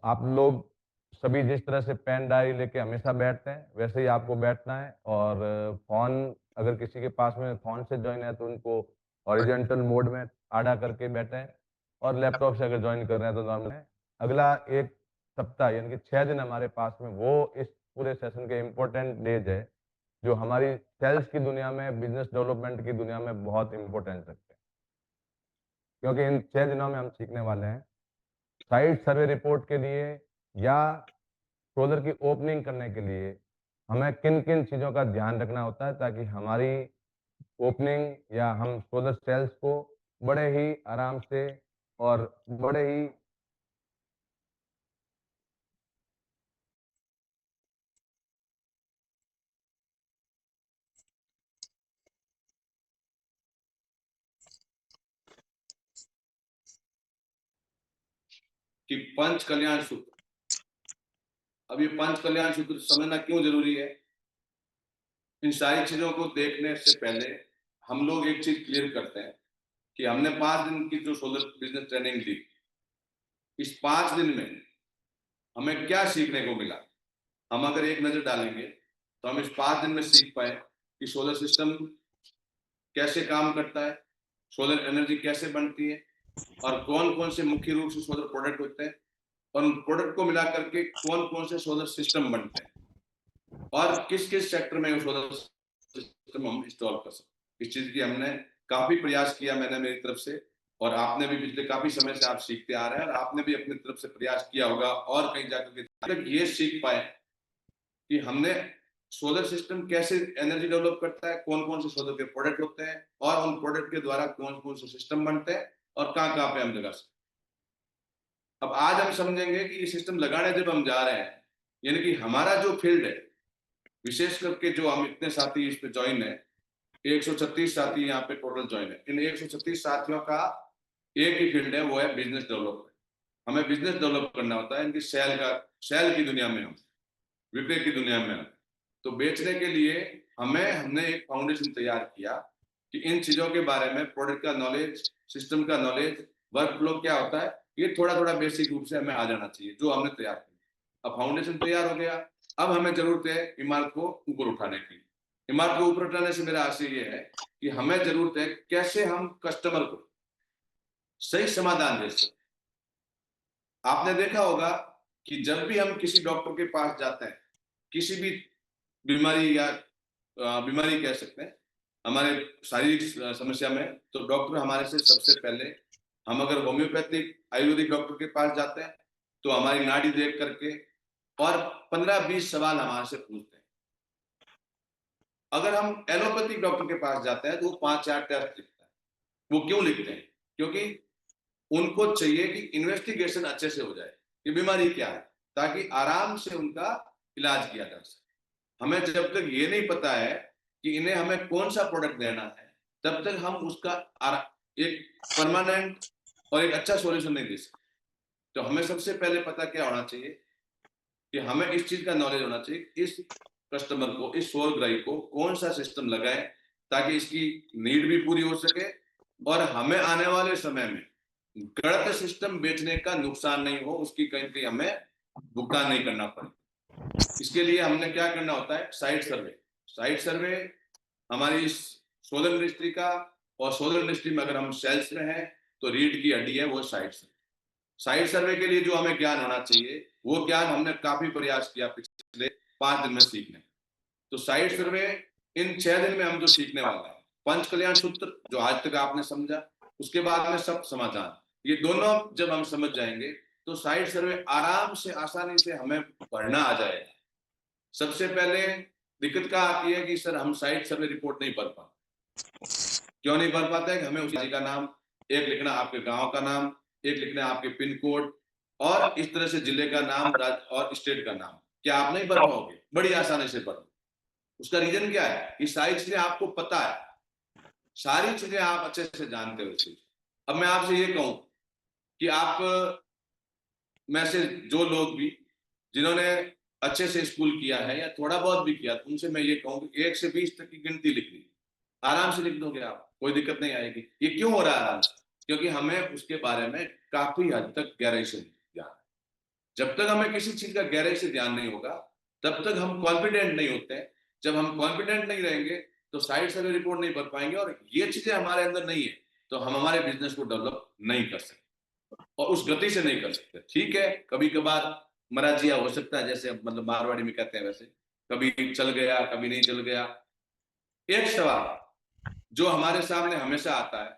आप लोग सभी जिस तरह से पेन डायरी लेके हमेशा बैठते हैं, वैसे ही आपको बैठना है और फ़ोन अगर किसी के पास में फ़ोन से जॉइन है तो उनको हॉरिज़ॉन्टल मोड में आड़ा करके बैठें और लैपटॉप से अगर जॉइन कर रहे हैं तो नॉर्मल है। अगला 1 सप्ताह यानी कि 6 दिन हमारे पास में वो इस पूरे सेशन के इम्पोर्टेंट डेज़ है, जो हमारी सेल्स की दुनिया में, बिज़नेस डेवलपमेंट की दुनिया में बहुत इम्पोर्टेंस रखते हैं। क्योंकि इन 6 दिनों में हम सीखने वाले हैं साइट सर्वे रिपोर्ट के लिए या सोलर की ओपनिंग करने के लिए हमें किन-किन चीज़ों का ध्यान रखना होता है ताकि हमारी ओपनिंग या हम सोलर सेल्स को बड़े ही आराम से और बड़े ही कि पंच कल्याण सूत्र, अब ये पंच कल्याण सूत्र समझना क्यों जरूरी है? इन सारी चीजों को देखने से पहले हम लोग एक चीज क्लियर करते हैं कि हमने 5 दिन की जो सोलर बिजनेस ट्रेनिंग ली, इस 5 दिन में हमें क्या सीखने को मिला। हम अगर एक नजर डालेंगे तो हम इस 5 दिन में सीख पाए कि सोलर सिस्टम कैसे काम करता है, सोलर एनर्जी कैसे बनती है और कौन कौन से मुख्य रूप से सोलर प्रोडक्ट होते हैं और उन प्रोडक्ट को मिला करके कौन कौन से सोलर सिस्टम बनते हैं और किस किस सेक्टर में सोलर सिस्टम हम इंस्टॉल कर सकते। इस चीज की हमने काफी प्रयास किया, मैंने मेरी तरफ से, और आपने भी पिछले काफी समय से आप सीखते आ रहे हैं और आपने भी अपनी तरफ से प्रयास किया होगा और कहीं जाकर के ये सीख पाए कि हमने सोलर सिस्टम कैसे एनर्जी डेवलप करता है, कौन कौन से सोलर के प्रोडक्ट होते हैं और उन प्रोडक्ट के द्वारा कौन कौन से सिस्टम बनते हैं और कहाँ कहाँ पे हम लगा सकते हैं। अब आज हम समझेंगे कि ये सिस्टम लगाने जब हम जा रहे हैं, यानी कि हमारा जो फील्ड है, विशेष करके जो हम इतने साथी इस पे ज्वाइन है, 136 साथी यहाँ पे टोटल ज्वाइन है, इन 136 साथियों का एक ही फील्ड है, वो है बिजनेस डेवलपमेंट। हमें बिजनेस डेवलप करना होता है, इनकी सेल की दुनिया में हम, विक्रय की दुनिया में हम, तो बेचने के लिए हमने एक फाउंडेशन तैयार किया कि इन चीजों के बारे में, प्रोडक्ट का नॉलेज, सिस्टम का नॉलेज, वर्क फ्लो क्या होता है, ये थोड़ा थोड़ा बेसिक रूप से हमें आ जाना चाहिए, जो हमने तैयार किया। अब फाउंडेशन तैयार हो गया, अब हमें जरूरत है इमारत को ऊपर उठाने की। इमारत को ऊपर उठाने से मेरा आशय ये है कि हमें जरूरत है कैसे हम कस्टमर को सही समाधान दे सकते। आपने देखा होगा कि जब भी हम किसी डॉक्टर के पास जाते हैं, किसी भी बीमारी या बीमारी कह सकते हैं, हमारे शारीरिक समस्या में, तो डॉक्टर हमारे से सबसे पहले, हम अगर होम्योपैथिक आयुर्वेदिक डॉक्टर के पास जाते हैं तो हमारी नाड़ी देख करके और 15-20 सवाल हमारे से पूछते हैं। अगर हम एलोपैथिक डॉक्टर के पास जाते हैं तो वो 5-4 टेस्ट लिखता है। वो क्यों लिखते हैं? क्योंकि उनको चाहिए कि इन्वेस्टिगेशन अच्छे से हो जाए कि बीमारी क्या है, ताकि आराम से उनका इलाज किया जा सके। हमें जब तक ये नहीं पता है कि इन्हें हमें कौन सा प्रोडक्ट देना है, तब तक हम उसका एक परमानेंट और एक अच्छा सॉल्यूशन नहीं दे सकते। तो हमें सबसे पहले पता क्या होना चाहिए कि हमें इस चीज का नॉलेज होना चाहिए, इस कस्टमर को, इस सोलग्राही को कौन सा सिस्टम लगाए ताकि इसकी नीड भी पूरी हो सके और हमें आने वाले समय में गलत सिस्टम बेचने का नुकसान नहीं हो, उसकी कहीं कहीं हमें भुगतान नहीं करना पड़े। इसके लिए हमने क्या करना होता है, साइट सर्वे। साइट सर्वे हमारी इस सोलर इंडस्ट्री का, और सोलर इंडस्ट्री में अगर हम सेल्स में हैं तो रीढ़ की हड्डी है वो साइट सर्वे। साइट सर्वे के लिए जो हमें ज्ञान होना चाहिए, वो ज्ञान हमने काफी प्रयास किया पिछले 5 दिन में सीखने। तो साइट सर्वे इन 6 दिन में हम जो सीखने वाले हैं, पंच कल्याण सूत्र जो आज तक आपने समझा, उसके बाद में सब समाधान, ये दोनों जब हम समझ जाएंगे तो साइट सर्वे आराम से, आसानी से हमें पढ़ना आ जाएगा। सबसे पहले दिक्कत क्या आती है कि सर हम साइट सर्वे रिपोर्ट नहीं भर पाते। क्यों नहीं भर पाते हैं? हमें उसी का नाम, एक लिखना आपके गांव का नाम, एक लिखना आपके पिन कोड और इस तरह से जिले का नाम, राज्य और स्टेट का नाम। क्या आप नहीं भर पाओगे? बड़ी आसानी से भर। उसका रीजन क्या है? ये सारी चीजें आपको पता है, सारी चीजें आप अच्छे से जानते हो चीज। अब मैं आपसे ये कहूं कि आप में से जो लोग भी, जिन्होंने अच्छे से स्कूल किया है या थोड़ा बहुत भी किया, उनसे मैं ये कहूँ कि 1 से 20 तक की गिनती लिखनी, आराम से लिख दोगे आप, कोई दिक्कत नहीं आएगी। ये क्यों हो रहा है आराम से? क्योंकि हमें उसके बारे में काफी हद तक गहराई से ज्ञान है। जब तक हमें किसी चीज का गहराई से ध्यान नहीं होगा तब तक हम कॉन्फिडेंट नहीं होते हैं। जब हम कॉन्फिडेंट नहीं रहेंगे तो साइड सर्वे रिपोर्ट नहीं भर पाएंगे, और ये चीजें हमारे अंदर नहीं है तो हम हमारे बिजनेस को डेवलप नहीं कर सकते और उस गति से नहीं कर सकते। ठीक है, कभी कभार मराजिया हो सकता है, जैसे मतलब मारवाड़ी में कहते हैं वैसे, कभी चल गया कभी नहीं चल गया। एक सवाल जो हमारे सामने हमेशा आता है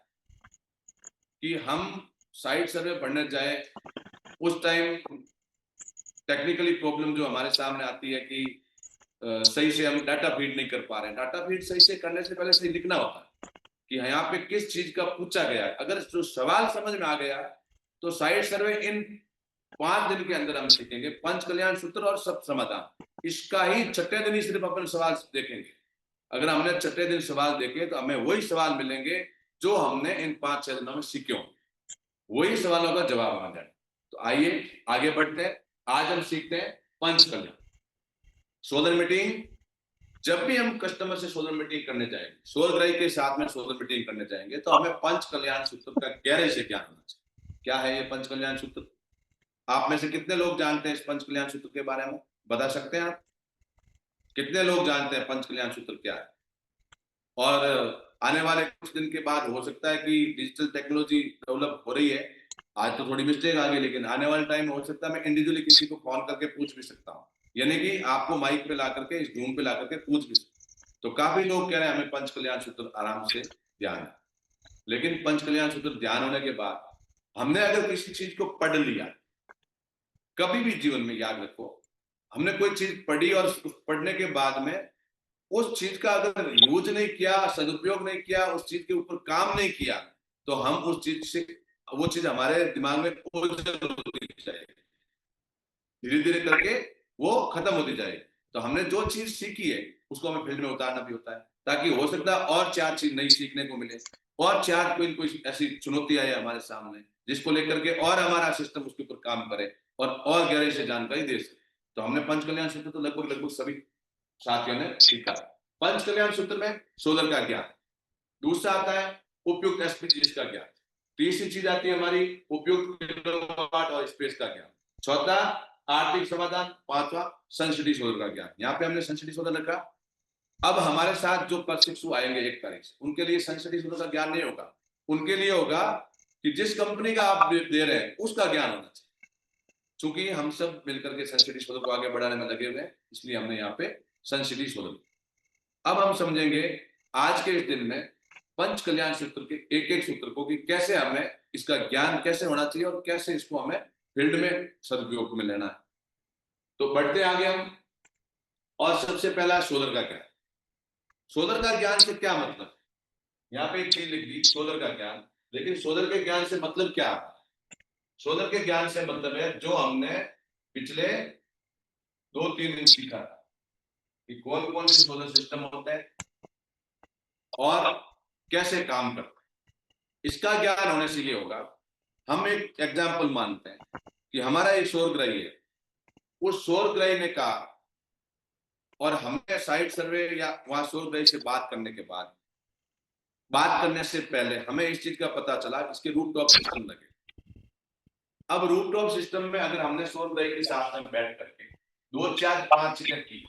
कि हम साइट सर्वे पढ़ने जाए, उस टाइम टेक्निकली प्रॉब्लम जो हमारे सामने आती है कि सही से हम डाटा फीड नहीं कर पा रहे हैं। डाटा फीड सही से करने से पहले सही लिखना होता है कि यहाँ पे किस चीज का पूछा गया है। अगर जो सवाल समझ में आ गया तो साइट सर्वे इन 5 दिन के अंदर हम सीखेंगे। पंच कल्याण सूत्र और सब समाधान, इसका ही छठे दिन ही सिर्फ अपन सवाल देखेंगे। अगर हमने छठे दिन सवाल देखे तो हमें वही सवाल मिलेंगे जो हमने इन 5-6 दिनों में सीखे होंगे, वही सवालों का जवाब आ जाए। तो आइए आगे बढ़ते हैं। आज हम सीखते हैं पंच कल्याण सोलर मीटिंग। जब भी हम कस्टमर से सोलर मीटिंग करने जाएंगे, सोलर ग्राही के साथ में सोलर मीटिंग करने जाएंगे, तो हमें पंच कल्याण सूत्र का गहराई से ज्ञान होना चाहिए। क्या है ये पंच कल्याण सूत्र? आप में से कितने लोग जानते हैं इस पंच कल्याण सूत्र के बारे में? बता सकते हैं आप? कितने लोग जानते हैं पंच कल्याण सूत्र क्या है? और आने वाले कुछ दिन के बाद हो सकता है कि डिजिटल टेक्नोलॉजी डेवलप हो रही है, आज तो थोड़ी मिस्टेक आ गई, लेकिन आने वाले टाइम में हो सकता है मैं इंडिविजुअली किसी को फोन करके पूछ भी सकता हूँ, यानी कि आपको माइक पे ला करके इस जूम पे ला करके पूछ भी सकता। तो काफी लोग कह रहे हैं हमें पंच कल्याण सूत्र आराम से ध्यान है, लेकिन पंच कल्याण सूत्र ध्यान होने के बाद हमने अगर किसी चीज को पढ़ लिया, कभी भी जीवन में याद रखो, हमने कोई चीज पढ़ी और पढ़ने के बाद में उस चीज का अगर यूज नहीं किया, सदुपयोग नहीं किया, उस चीज के ऊपर काम नहीं किया, तो हम उस चीज से, वो चीज हमारे दिमाग में ओझल होती जाएगी, धीरे धीरे करके वो खत्म होती जाएगी। तो हमने जो चीज सीखी है उसको हमें फील्ड में उतारना भी होता है, ताकि हो सकता है और 4 चीज नई सीखने को मिले, और 4 कोई ऐसी चुनौती आए हमारे सामने जिसको लेकर के और हमारा सिस्टम उसके ऊपर काम करे और गहराई से जानकारी दे सके। तो हमने पंच कल्याण सूत्र तो लगभग लगभग सभी साथियों ने सीखा। पंच कल्याण सूत्र में सोलर का ज्ञान, दूसरा आता है उपयुक्त एसपीजीएस का ज्ञान, तीसरी चीज आती है हमारी उपयुक्त किलोवाट और स्पेस का ज्ञान, चौथा आर्थिक समाधान, पांचवा संसिटी सोलर का ज्ञान। यहाँ पे हमने संसिटी सोलर रखा। अब हमारे साथ जो प्रशिक्षु आएंगे 1 तारीख से, उनके लिए संसिटी सोलर का ज्ञान नहीं होगा, उनके लिए होगा कि जिस कंपनी का आप दे रहे हैं उसका ज्ञान होना चाहिए। चूंकि हम सब मिलकर के संसिटी सोलर को आगे बढ़ाने में लगे हुए हैं, इसलिए हमने यहाँ पे संसिटी सोलर। अब हम समझेंगे आज के इस दिन में पंच कल्याण सूत्र के एक एक सूत्र को, कि कैसे हमें इसका ज्ञान कैसे होना चाहिए और कैसे इसको हमें फील्ड में सदुपयोग में लेना है। तो बढ़ते आगे हम, और सबसे पहला सोलर का ज्ञान। सोलर का ज्ञान से क्या मतलब? यहाँ पे एक चीज लिख दी, सोलर का ज्ञान, लेकिन सोलर के ज्ञान से मतलब क्या? सोलर के ज्ञान से मतलब है जो हमने पिछले 2-3 दिन सीखा था कि कौन कौन से सोलर सिस्टम होते हैं और कैसे काम करते हैं। इसका ज्ञान होने से ये होगा, हम एक एग्जाम्पल मानते हैं कि हमारा एक सौर ग्रही है, उस सौर ग्रही ने कहा, और हमने साइट सर्वे या वहां सौर ग्रही से बात करने के बाद, बात करने से पहले हमें इस चीज का पता चला कि इसके रूफ टॉप सिस्टम लगे। अब रूफ टॉप सिस्टम में अगर हमने सौर ग्रही के साथ में बैठ करके 2, 4, 5 चीजें की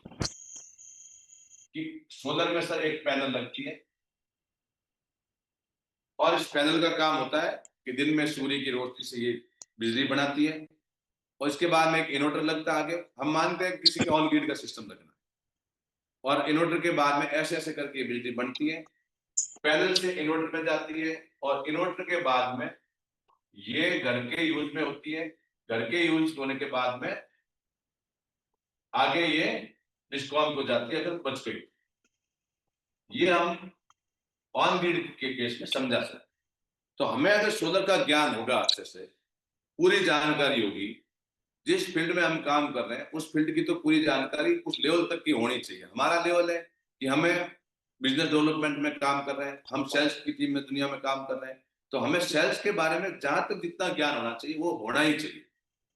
कि सोलर में सर एक पैनल लगती है, और इस पैनल का काम होता है कि दिन में सूर्य की रोशनी से ये बिजली बनाती है, और इसके बाद में एक इन्वर्टर लगता है। आगे हम मानते हैं किसी के ऑन ग्रिड का सिस्टम लगना, और इन्वर्टर के बाद में ऐसे ऐसे करके बिजली बनती है, पैनल से इन्वर्टर में जाती है, और इन्वर्टर के बाद में ये घर के यूज में होती है, घर के यूज होने के बाद में आगे ये डिस्कॉम को जाती है अगर बच गई। ये हम ऑन ग्रिड के केस में समझा सकते। तो हमें अगर सोलर का ज्ञान होगा, अच्छे से पूरी जानकारी होगी, जिस फील्ड में हम काम कर रहे हैं उस फील्ड की तो पूरी जानकारी उस लेवल तक की होनी चाहिए। हमारा लेवल है कि हमें बिजनेस डेवलपमेंट में काम कर रहे हैं, हम सेल्स की टीम में दुनिया में काम कर रहे हैं, तो हमें सेल्स के बारे में जहां तक जितना ज्ञान होना चाहिए वो होना ही चाहिए,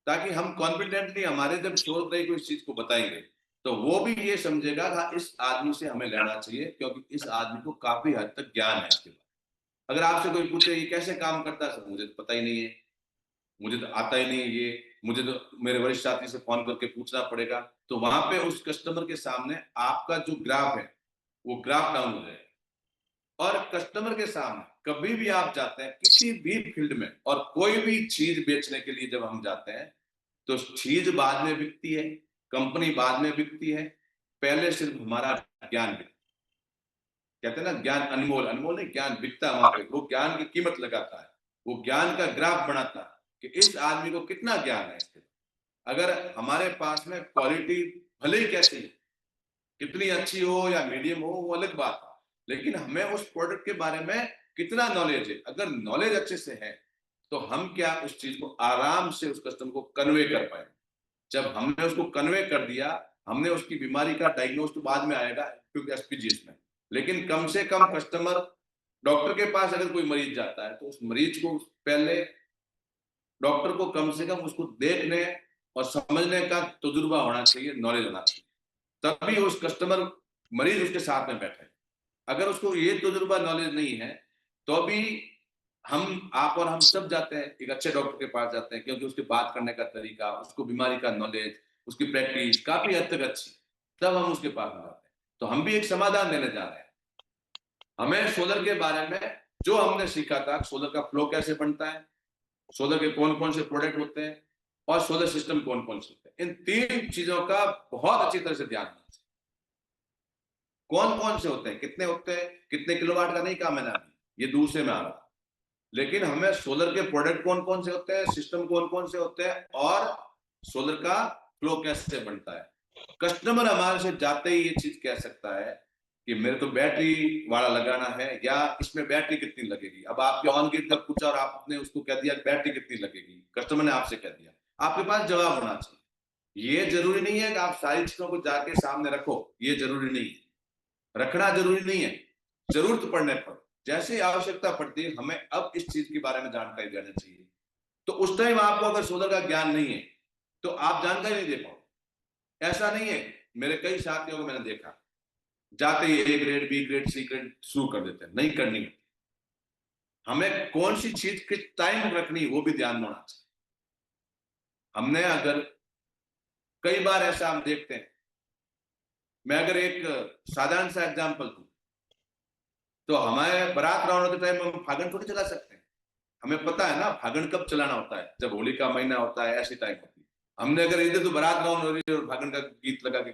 ताकि हम कॉन्फिडेंटली हमारे जब शोर रही कोई चीज को बताएंगे तो वो भी ये समझेगा कि इस आदमी से हमें लेना चाहिए, क्योंकि इस आदमी को काफी हद तक ज्ञान है इसके बारे में। अगर आपसे कोई पूछे ये कैसे काम करता है, सर मुझे तो पता ही नहीं है, मुझे तो आता ही नहीं ये, मुझे तो मेरे वरिष्ठ साथी से फोन करके पूछना पड़ेगा। तो वहां पे उस कस्टमर के सामने आपका जो ग्राफ है वो ग्राफ डाउन हो जाएगा। और कस्टमर के सामने कभी भी आप जाते हैं किसी भी फील्ड में और कोई भी चीज बेचने के लिए जब हम जाते हैं तो चीज बाद में बिकती है, कंपनी बाद में बिकती है, पहले सिर्फ हमारा ज्ञान बिकता है। कहते हैं ना ज्ञान अनमोल, अनमोल नहीं, ज्ञान बिकता है वहां पे, वो ज्ञान की कीमत लगाता है, वो ज्ञान का ग्राफ बनाता है कि इस आदमी को कितना ज्ञान है इसके। अगर हमारे पास में क्वालिटी भले ही कैसी है, कितनी अच्छी हो या मीडियम हो वो अलग बात है, लेकिन हमें उस प्रोडक्ट के बारे में कितना नॉलेज है। अगर नॉलेज अच्छे से है तो हम क्या उस चीज को आराम से उस कस्टमर को कन्वे कर पाए। जब हमने उसको कन्वे कर दिया, हमने उसकी बीमारी का डायग्नोस तो बाद में आएगा क्योंकि एसपीजीएस में, लेकिन कम से कम कस्टमर डॉक्टर के पास अगर कोई मरीज जाता है तो उस मरीज को पहले डॉक्टर को कम से कम उसको देखने और समझने का तजुर्बा होना चाहिए, नॉलेज होना चाहिए, तभी उस कस्टमर मरीज उसके साथ में बैठे। अगर उसको ये तजुर्बा नॉलेज नहीं है तो भी हम आप और हम सब जाते हैं एक अच्छे डॉक्टर के पास जाते हैं क्योंकि उसके बात करने का तरीका, उसको बीमारी का नॉलेज, उसकी प्रैक्टिस काफी हद तक अच्छी, तब हम उसके पास में जाते हैं। तो हम भी एक समाधान देने जा रहे हैं। हमें सोलर के बारे में जो हमने सीखा था, सोलर का फ्लो कैसे बनता है, सोलर के कौन कौन से प्रोडक्ट होते हैं और सोलर सिस्टम कौन कौन से होते हैं, इन तीन चीजों का बहुत अच्छी तरह से ध्यान रखना चाहिए। कौन कौन से होते हैं, कितने होते हैं, कितने किलोवाट का नहीं काम है ना, ये दूसरे में आ रहा, लेकिन हमें सोलर के प्रोडक्ट कौन कौन से होते हैं, सिस्टम कौन कौन से होते हैं और सोलर का फ्लो कैसे बनता है। कस्टमर हमारे से जाते ही ये चीज कह सकता है कि मेरे तो बैटरी वाला लगाना है या इसमें बैटरी कितनी लगेगी। अब आपके ऑन गेट का पूछा और आपने उसको कह दिया बैटरी कितनी लगेगी, कस्टमर ने आपसे कह दिया, आपके पास जवाब होना चाहिए। ये जरूरी नहीं है कि आप सारी चीजों को जाके सामने रखो, ये जरूरी नहीं है, रखना जरूरी नहीं है। जरूरत पड़ने पर, जैसे आवश्यकता पड़ती है, हमें अब इस चीज के बारे में जानकारी देनी चाहिए। तो उस टाइम आपको अगर सोलर का ज्ञान नहीं है तो आप जानकारी नहीं दे पाओ। ऐसा नहीं है, मेरे कई साथियों को मैंने देखा जाते ही A grade, B grade, C grade शुरू कर देते हैं, नहीं करनी होती। हमें कौन सी चीज किस टाइम रखनी वो भी ध्यान में होना चाहिए। हमने अगर कई बार ऐसा हम देखते हैं, मैं अगर एक साधारण सा एग्जांपल दूं तो हमारे बारात रवाना होते टाइम हम फागण थोड़ी चला सकते हैं। हमें पता है ना फागण कब चलाना होता है, जब होली का महीना होता है, ऐसी टाइम होती है। हमने अगर इधर तो बारात रवाना हो रही है और फागण का गीत लगा के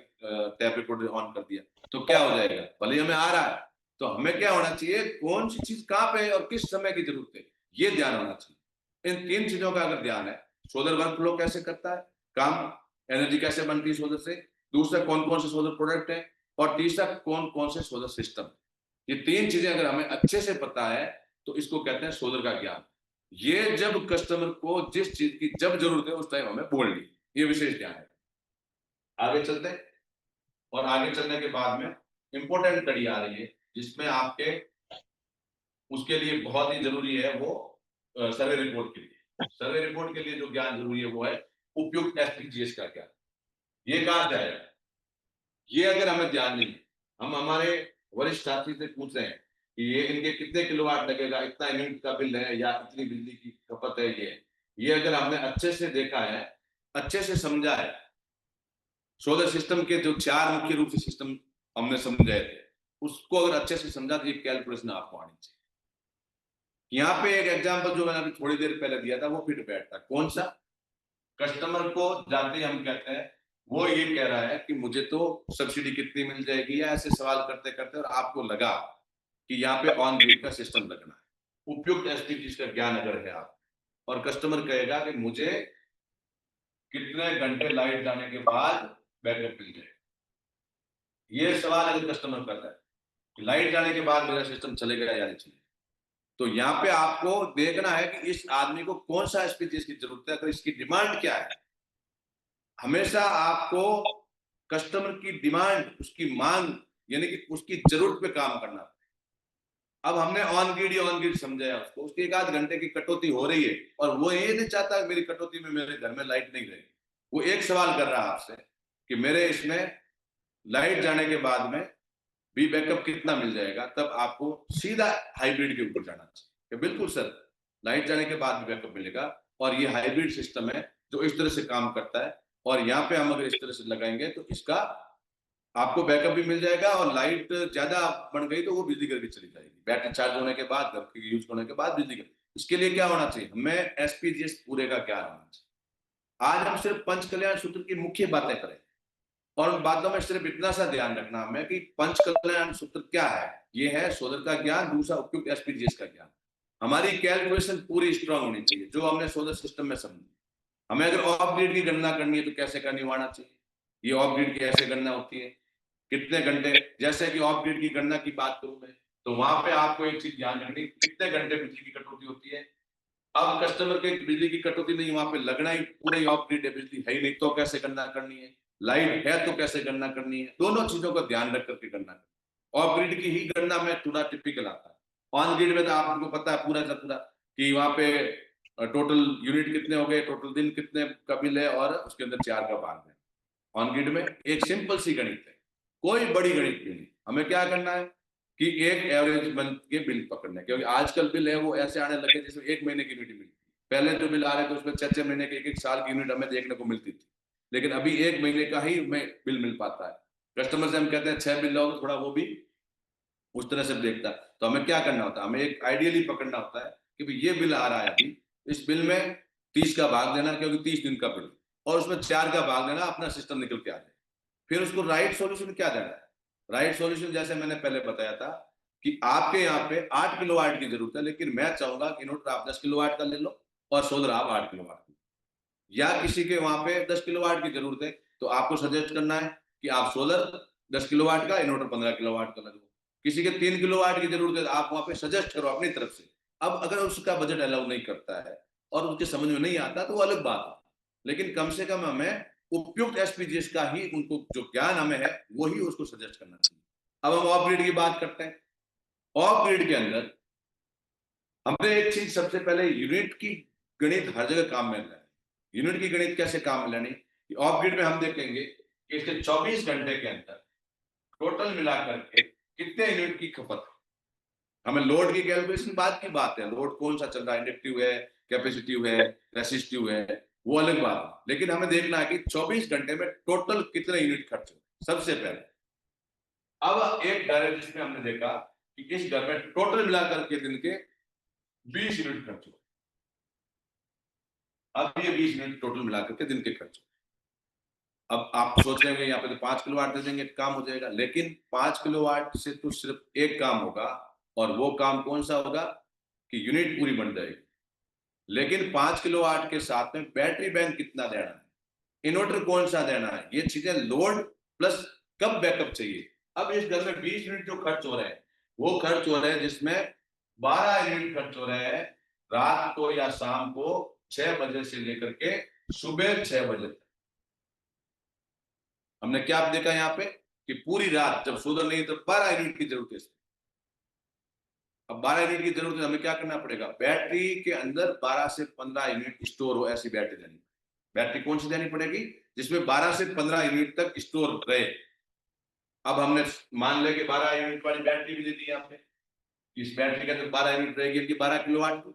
टैप रिकॉर्डर ऑन कर दिया तो क्या हो जाएगा, भले हमें आ रहा है। तो हमें क्या होना चाहिए, कौन सी चीज कहाँ पे है और किस समय की जरूरत है, ये ध्यान होना चाहिए। इन तीन चीजों का अगर ध्यान है, सोलर वर्क फ्लो कैसे करता है काम, एनर्जी कैसे बनती है सोलर से, दूसरा कौन कौन से सोलर प्रोडक्ट है, और तीसरा कौन कौन से सोलर सिस्टम। ये तीन चीजें अगर हमें अच्छे से पता है तो इसको कहते हैं सोलर का ज्ञान। ये जब कस्टमर को जिस चीज की जब जरूरत है उस टाइम हमें बोल ली, ये विशेष ध्यान है। आगे चलते हैं, और आगे चलने के बाद में इंपॉर्टेंट कड़ी आ रही है जिसमें आपके उसके लिए बहुत ही जरूरी है वो सर्वे रिपोर्ट के लिए। सर्वे रिपोर्ट के लिए जो ज्ञान जरूरी है वो है उपयुक्त एसपीजीएस का ज्ञान। ये कहां से आएगा, ये अगर हमें ध्यान नहीं है, हम हमारे वरिष्ठ साथी से पूछ रहे हैं कि ये इनके कितने किलोवाट लगेगा, इतना यूनिट का बिल है या इतनी बिजली की खपत है, ये अगर हमने अच्छे से देखा है, अच्छे से समझा है, सोलर सिस्टम के जो चार मुख्य रूप से सिस्टम हमने समझाए थे उसको अगर अच्छे से समझा तो ये कैलकुलेशन आपको आनी चाहिए। यहाँ पे एक एग्जांपल जो मैंने अभी थोड़ी देर पहले दिया था वो फिट बैठता, कौन सा, कस्टमर को जाते ही हम कहते हैं, वो ये कह रहा है कि मुझे तो सब्सिडी कितनी मिल जाएगी, या ऐसे सवाल करते करते और आपको लगा कि यहाँ पे ऑन ग्रिड का सिस्टम लगना है, उपयुक्त एसटीपीज का ज्ञान अगर है आप, और कस्टमर कहेगा कि मुझे कितने घंटे लाइट जाने के बाद बैकअप मिल जाए, ये सवाल अगर कस्टमर करता है कि लाइट जाने के बाद मेरा सिस्टम चलेगा या नहीं चलेगा, तो यहाँ पे आपको देखना है कि इस आदमी को कौन सा एसपीजीएस की जरूरत है, अगर इसकी डिमांड क्या है। हमेशा आपको कस्टमर की डिमांड, उसकी मांग, यानी कि उसकी जरूरत पे काम करना। अब हमने ऑन ग्रिड समझाया उसको, उसकी एक आध घंटे की कटौती हो रही है और वो ये नहीं चाहता मेरी कटौती में मेरे घर में लाइट नहीं रहेगी। वो एक सवाल कर रहा है आपसे कि मेरे इसमें लाइट जाने के बाद में भी बैकअप कितना मिल जाएगा, तब आपको सीधा हाइब्रिड के ऊपर जाना चाहिए। बिल्कुल सर, लाइट जाने के बाद भी बैकअप मिलेगा और ये हाइब्रिड सिस्टम है जो इस तरह से काम करता है। और यहाँ पे हम अगर इस तरह से लगाएंगे तो इसका आपको बैकअप भी मिल जाएगा, और लाइट ज्यादा बन गई तो वो बिजली करके चली जाएगी, बैटरी चार्ज होने के बाद, घर के यूज होने के बाद बिजली कर। इसके लिए क्या होना चाहिए, हमें एसपीजीएस पूरे का ज्ञान होना चाहिए। आज हम सिर्फ पंच कल्याण सूत्र की मुख्य बातें करें, और उन बातों में सिर्फ इतना सा ध्यान रखना हमें कि पंच कल्याण सूत्र क्या है। ये है सोलर का ज्ञान, दूसरा उपयुक्त एसपीजीएस का ज्ञान। हमारी कैलकुलेशन पूरी स्ट्रांग होनी चाहिए जो हमने सोलर सिस्टम में समझी। हमें अगर ऑफ ग्रिड की गणना करनी है तो कैसे करनी आना चाहिए, ये ऑफ ग्रिड की ऐसे गणना होती है, कितने घंटे। जैसे कि ऑफ ग्रिड की गणना की बात करूं मैं, तो वहां पे आपको एक चीज ध्यान रखनी, कितने घंटे बिजली की कटौती होती है। अब कस्टमर के बिजली की कटौती नहीं, वहां पे लगना ही पूरा ही ऑफ ग्रिड है, बिजली है ही नहीं तो कैसे गणना करनी है, लाइट है तो कैसे गणना करनी है। दोनों चीजों का ध्यान रख करके गणना करनी। ऑफ ग्रिड की ही गणना में थोड़ा टिपिकल आता है। ऑन ग्रिड में तो आपको पता है पूरा का पूरा कि वहां पे टोटल यूनिट कितने हो गए, टोटल दिन कितने का बिल है, और उसके अंदर 4 का भाग है। ऑन ग्रिड में एक सिंपल सी गणित है, कोई बड़ी गणित भी नहीं। हमें क्या करना है कि एक एवरेज मंथ के बिल पकड़ना है, क्योंकि आजकल बिल है वो ऐसे आने लगे जिसमें 1 महीने की यूनिट मिलती है। पहले जो बिल आ रहे थे उसमें 6-6 महीने के, 1-1 साल की यूनिट हमें देखने को मिलती थी, लेकिन अभी 1 महीने का ही हमें बिल मिल पाता है। कस्टमर से हम कहते हैं 6 बिल लाओ, थोड़ा वो भी उस तरह से देखता है। तो हमें क्या करना होता है, हमें एक आइडियली पकड़ना होता है कि भाई ये बिल आ रहा है अभी, इस बिल में 30 का भाग देना, क्योंकि 30 दिन का बिल, और उसमें 4 का भाग देना, अपना सिस्टम निकल के आ जाए। फिर उसको राइट सॉल्यूशन क्या देना है। राइट सॉल्यूशन जैसे मैंने पहले बताया था कि आपके यहाँ पे 8 किलोवाट की जरूरत है, लेकिन मैं चाहूंगा कि इन्वर्टर आप 10 किलोवाट का ले लो और सोलर आप 8 किलोवाट का, या किसी के वहां पे 10 किलोवाट की जरूरत है तो आपको सजेस्ट करना है कि आप सोलर 10 किलोवाट का, इन्वर्टर 15 किलोवाट का लगो। किसी के 3 किलोवाट की जरूरत है, आप वहां पे सजेस्ट करो अपनी तरफ से। अब अगर उसका बजट अलाउ नहीं करता है और उसके समझ में नहीं आता तो वो अलग बात है, लेकिन कम से कम हमें उपयुक्त एसपीजीएस का ही, उनको जो ज्ञान हमें है वही उसको सजेस्ट करना चाहिए। अब हम ऑफ ग्रिड की बात करते हैं। ऑफ ग्रिड के अंदर हमने एक चीज सबसे पहले, यूनिट की गणित हर जगह काम में लानी। यूनिट की गणित कैसे काम में लानी, ऑफ ग्रिड में हम देखेंगे कि इसके 24 घंटे के अंदर टोटल मिलाकर के कितने यूनिट की खपत है। हमें लोड की कैलकुलेशन बाद की बात है, लोड कौन सा चल रहा है, इंडक्टिव है, कैपेसिटिव है, रेसिस्टिव है, वो अलग बात है, लेकिन हमें देखना है कि 24 घंटे में टोटल कितने यूनिट खर्च हो। सबसे पहले अब एक घर है जिसमें हमने देखा कि इस घर में टोटल मिलाकर के दिन के 20 यूनिट खर्च हो। अब ये 20 यूनिट टोटल मिलाकर के दिन के खर्च हो। अब आप सोच रहे होंगे यहाँ पे तो 5 किलोवाट दे देंगे काम हो जाएगा, लेकिन 5 किलोवाट से तो सिर्फ एक काम होगा, और वो काम कौन सा होगा कि यूनिट पूरी बन जाएगी। लेकिन 5 किलोवाट के साथ में बैटरी बैंक कितना देना है, इन्वर्टर कौन सा देना है, ये चीजें लोड प्लस कब बैकअप चाहिए। अब इस घर में 20 यूनिट जो खर्च हो रहे हैं वो खर्च हो रहे हैं जिसमें 12 यूनिट खर्च हो रहे हैं रात को या शाम को 6 बजे से लेकर के सुबह 6 बजे तक। हमने क्या देखा यहाँ पे कि पूरी रात जब सोलर नहीं तो 12 यूनिट की जरूरत है। अब 12 यूनिट की जरूरत है, हमें क्या करना पड़ेगा, बैटरी के अंदर 12 से 15 यूनिट स्टोर हो, ऐसी बैटरी देनी। बैटरी कौन सी देनी पड़ेगी जिसमें 12 से 15 यूनिट तक स्टोर रहे। अब हमने मान ले कि 12 यूनिट वाली बैटरी भी दे दी यहाँ पे, इस बैटरी के अंदर 12 यूनिट रहेगी, 12 किलोवाट की।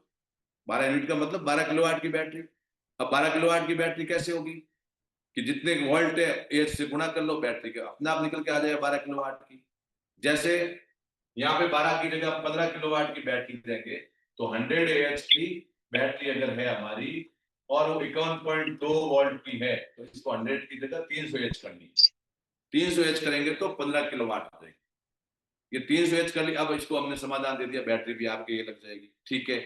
12 यूनिट का मतलब 12 किलोवाट की बैटरी। अब 12 किलोवाट की बैटरी कैसे होगी कि जितने वोल्ट है एच से गुणा कर लो, बैटरी के अपने आप निकल के आ जाएगा 12 किलोवाट की। जैसे यहाँ पे 12 की जगह 15 किलोवाट की बैटरी देंगे तो 100 एच की बैटरी अगर है हमारी और वो 51.2 वोल्ट की है तो इसको 100 की जगह 300 एच करनी है। 300 एच करेंगे तो 15 किलोवाट आ जाएगी। ये 300 एच कर ली। अब इसको हमने समाधान दे दिया, बैटरी भी आपके ये लग जाएगी, ठीक है।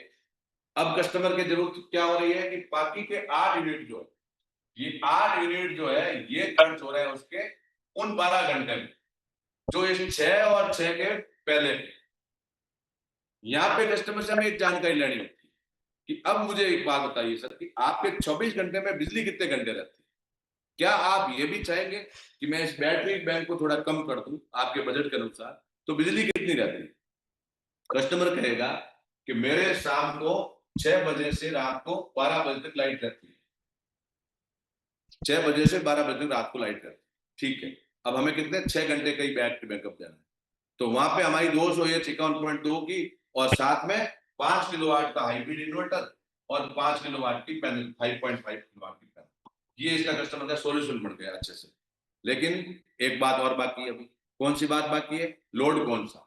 अब कस्टमर की जरूरत क्या हो रही है कि बाकी के 8 यूनिट जो है, ये 8 यूनिट जो है ये खर्च हो रहे हैं उसके उन 12 घंटे में जो इस 6 और 6 के पहले। यहाँ पे कस्टमर से हमें एक जानकारी लेनी होती है कि अब मुझे एक बात बताइए सर कि आपके 24 घंटे में बिजली कितने घंटे रहती है। क्या आप ये भी चाहेंगे कि मैं इस बैटरी बैंक को थोड़ा कम कर दूं आपके बजट के अनुसार, तो बिजली कितनी रहती है। कस्टमर कहेगा कि मेरे शाम को 6 बजे से रात को 12 बजे तक लाइट रहती है, 6 बजे से 12 बजे तक रात को लाइट रहती है, ठीक है। अब हमें कितने 6 घंटे का ही बैटरी बैकअप देना है, तो वहां पे हमारी 200 एच 51.2 की और साथ में 5 किलोवाट का हाइब्रिड इन्वर्टर और 5 किलोवाट की पैनल, 5.5 किलोवाट की पैनल। ये इसका कस्टमर का सॉल्यूशन बन गया अच्छे से। लेकिन एक बात और बाकी है अभी। कौन सी बात बाकी है? लोड कौन सा,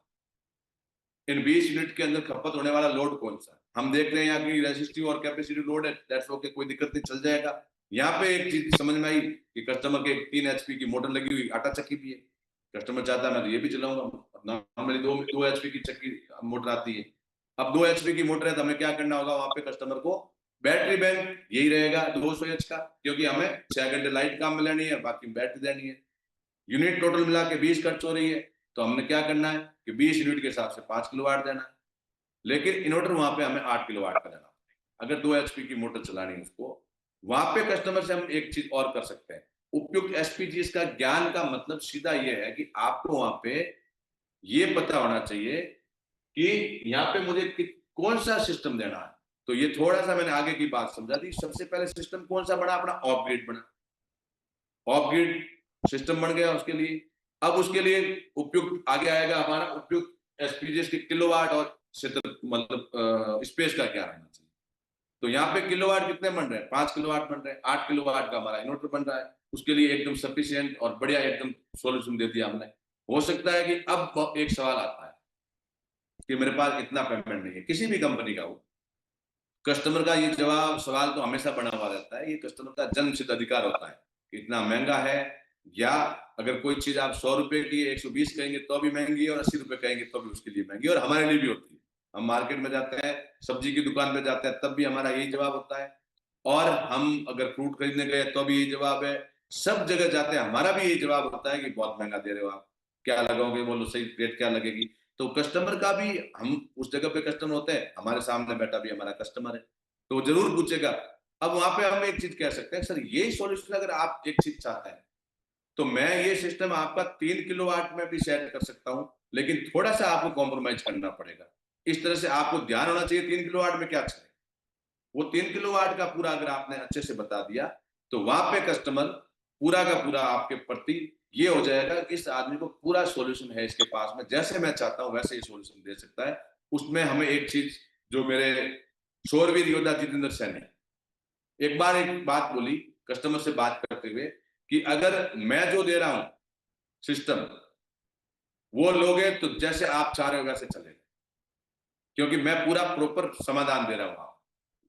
इन 20 यूनिट के अंदर खपत होने वाला लोड कौन सा। हम देख रहे हैं यहाँ की रेसिस्टिव और कैपेसिटिव लोड है, दैट्स ओके, कोई दिक्कत नहीं, चल जाएगा। यहाँ पे एक चीज समझ में आई कि कस्टमर के 3 HP की मोटर लगी हुई आटा चक्की भी है। कस्टमर चाहता है मैं तो ये भी चलाऊंगा, नॉर्मली 2 HP की चक्की मोटर आती है। अब 2 HP की मोटर है तो हमें क्या करना होगा, वहां पे कस्टमर को बैटरी बैंक यही रहेगा 200 H का, क्योंकि हमें 6 घंटे लाइट काम में लेनी है, बाकी बैटरी देनी है। यूनिट टोटल मिला के 20 खर्च हो रही है, तो हमने क्या करना है कि 20 यूनिट के हिसाब से 5 किलोवाट देना है। लेकिन इन्वर्टर वहां पे हमें 8 किलोवाट का देना। अगर 2 HP की मोटर चलानी है उसको, वहां पे कस्टमर से हम एक चीज और कर सकते हैं। उपयुक्त एसपीजीएस का ज्ञान का मतलब सीधा ये है कि आपको वहां पे ये पता होना चाहिए कि यहाँ पे मुझे कौन सा सिस्टम देना है। तो ये थोड़ा सा मैंने आगे की बात समझा दी। सबसे पहले सिस्टम कौन सा बना? अपना ऑफ ग्रिड बना। ऑफ ग्रिड सिस्टम बन गया उसके लिए। अब उसके लिए उपयुक्त आगे आएगा हमारा उपयुक्त एसपीजीएस के किलोवाट और क्षेत्र, मतलब स्पेस का क्या रहना चाहिए। तो यहाँ पे किलोवाट कितने बन रहे हैं? 5 किलोवाट बन रहे हैं। 8 किलोवाट का हमारा इन्वर्टर बन रहा है। उसके लिए एकदम सफिशिएंट और बढ़िया एकदम सॉल्यूशन दे दिया हमने। हो सकता है कि अब एक सवाल आता है कि मेरे पास इतना पेमेंट नहीं है, किसी भी कंपनी का हो, कस्टमर का ये जवाब सवाल तो हमेशा बना हुआ रहता है। ये कस्टमर का जन्मसिद्ध अधिकार होता है कि इतना महंगा है, या अगर कोई चीज आप 100 रुपए की 120 कहेंगे तो भी महंगी है, और 80 रुपए कहेंगे तो भी उसके लिए महंगी, और हमारे लिए भी होती है। हम मार्केट में जाते हैं, सब्जी की दुकान पे जाते हैं, तब भी हमारा यही जवाब होता है। और हम अगर फ्रूट खरीदने गए तो भी यही जवाब है। सब जगह जाते हैं हमारा भी यही जवाब होता है कि बहुत महंगा दे रहे हो आप, क्या लगाओगे, बोलो सही रेट क्या लगेगी। तो कस्टमर का भी, हम उस जगह पे कस्टमर होते हैं, हमारे सामने बैठा भी हमारा कस्टमर है, तो जरूर पूछेगा। अब वहां पे हम एक चीज कह सकते हैं, सर ये सॉल्यूशन अगर आप एक चीज चाहते हैं तो मैं ये सिस्टम आपका 3 किलोवाट में भी सेट कर सकता हूं, लेकिन थोड़ा सा आपको कॉम्प्रोमाइज करना पड़ेगा। इस तरह से आपको ध्यान होना चाहिए 3 किलोवाट में क्या चले। वो 3 किलोवाट का पूरा अगर आपने अच्छे से बता दिया, तो वहां पे कस्टमर पूरा का पूरा आपके प्रति ये हो जाएगा कि इस आदमी को पूरा सॉल्यूशन है इसके पास में, जैसे मैं चाहता हूं वैसे ही सॉल्यूशन दे सकता है। उसमें हमें एक चीज जो मेरे शोरवीर योद्धा जितेंद्र सैनी एक बार एक बात बोली कस्टमर से बात करते हुए, कि अगर मैं जो दे रहा हूं सिस्टम वो लोगे तो जैसे आप चाह रहे हो वैसे चलेगा, क्योंकि मैं पूरा प्रॉपर समाधान दे रहा हूं।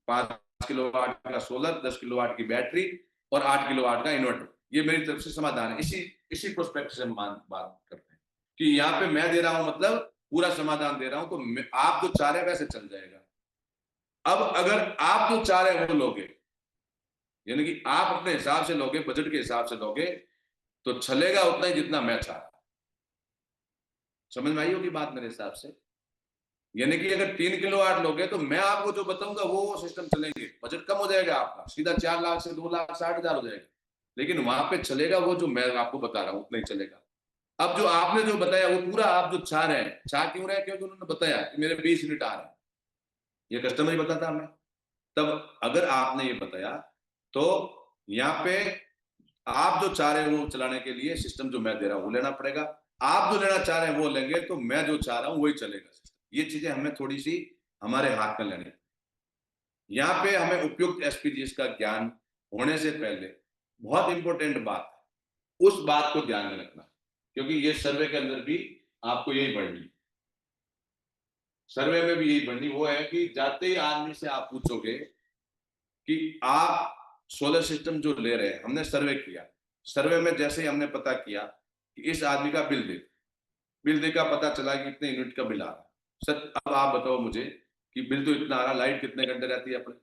5 किलोवाट का सोलर, 10 किलोवाट की बैटरी और 8 किलोवाट का इन्वर्टर, ये मेरी तरफ से समाधान है। इसी इसी प्रोस्पेक्ट से हम बात करते हैं कि यहाँ पे मैं दे रहा हूं मतलब पूरा समाधान दे रहा हूं, तो आप जो चाह रहे हैं वैसे चल जाएगा। अब अगर आप जो चाह रहे हैं वो लोगे, यानी कि आप अपने हिसाब से लोगे, बजट के हिसाब से लोगे, तो चलेगा उतना ही जितना मैं चाह रहा हूं। समझ में आई होगी बात मेरे हिसाब से। यानी कि अगर 3 किलोवाट लोगे तो मैं आपको जो बताऊंगा वो सिस्टम चलेंगे, बजट कम हो जाएगा आपका, सीधा 4 लाख से 2,60,000 हो जाएगा, लेकिन वहां पे चलेगा वो जो मैं आपको बता रहा हूं उतना ही चलेगा। अब जो आपने जो बताया वो पूरा आप जो चाह रहे हैं, चाह क्यों रहे हैं? क्योंकि उन्होंने बताया कि मेरे 20 यूनिट आ रहे हैं, ये कस्टमर ही बताता हमें। तब अगर आपने ये बताया तो यहाँ पे आप जो चाह रहे हैं वो चलाने के लिए सिस्टम जो मैं दे रहा हूं वो लेना पड़ेगा। आप जो लेना चाह रहे हैं वो लेंगे तो मैं जो चाह रहा हूं वही चलेगा सिस्टम। ये चीजें हमें थोड़ी सी हमारे हाथ में लेनी। यहाँ पे हमें उपयुक्त एसपीजीएस का ज्ञान होने से पहले बहुत इंपॉर्टेंट बात है, उस बात को ध्यान में रखना, क्योंकि ये सर्वे के अंदर भी आपको यही पढ़नी, सर्वे में भी यही पढ़नी, वो है कि जाते ही आदमी से आप पूछोगे कि आप सोलर सिस्टम जो ले रहे हैं, हमने सर्वे किया, सर्वे में जैसे ही हमने पता किया कि इस आदमी का बिल दे का पता चला कि इतने यूनिट का बिल आ रहा है, सर अब आप बताओ मुझे कि बिल तो इतना आ रहा, लाइट कितने घंटे रहती है अपने?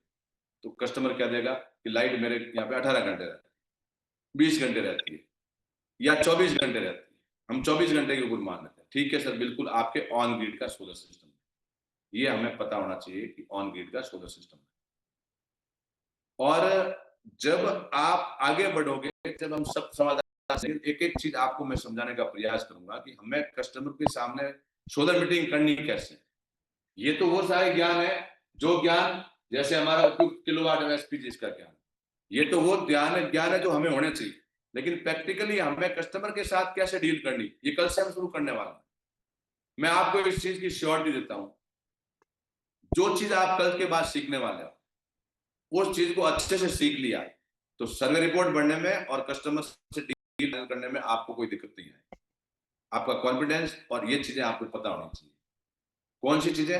तो कस्टमर क्या देगा कि लाइट मेरे यहाँ पे 18 घंटे रहती है, 20 घंटे रहती है, या 24 घंटे रहती है। हम 24 घंटे के ऊपर मान लेते हैं, ठीक है सर, बिल्कुल आपके ऑन ग्रिड का सोलर सिस्टम है। ये हमें पता होना चाहिए कि ऑन ग्रिड का सोलर सिस्टम है। और जब आप आगे बढ़ोगे, जब हम सब समाधान, एक एक चीज आपको मैं समझाने का प्रयास करूंगा कि हमें कस्टमर के सामने सोलर मीटिंग करनी कैसे। ये तो वो सारे ज्ञान है जो ज्ञान, जैसे हमारा उपयुक्त किलोवाट एसपीजीएस का ज्ञान, ये तो वो ज्ञान है जो हमें होने चाहिए, लेकिन प्रैक्टिकली हमें कस्टमर के साथ कैसे डील करनी, ये कल से हम शुरू करने वाले हैं। मैं आपको इस चीज की श्योरिटी देता हूं, जो चीज आप कल के बाद सीखने वाले हो उस चीज को अच्छे से सीख लिया तो सर्वे रिपोर्ट बढ़ने में और कस्टमर से डील करने में आपको कोई दिक्कत नहीं है। आपका कॉन्फिडेंस और ये चीजें आपको पता होनी चाहिए। कौन सी चीजें?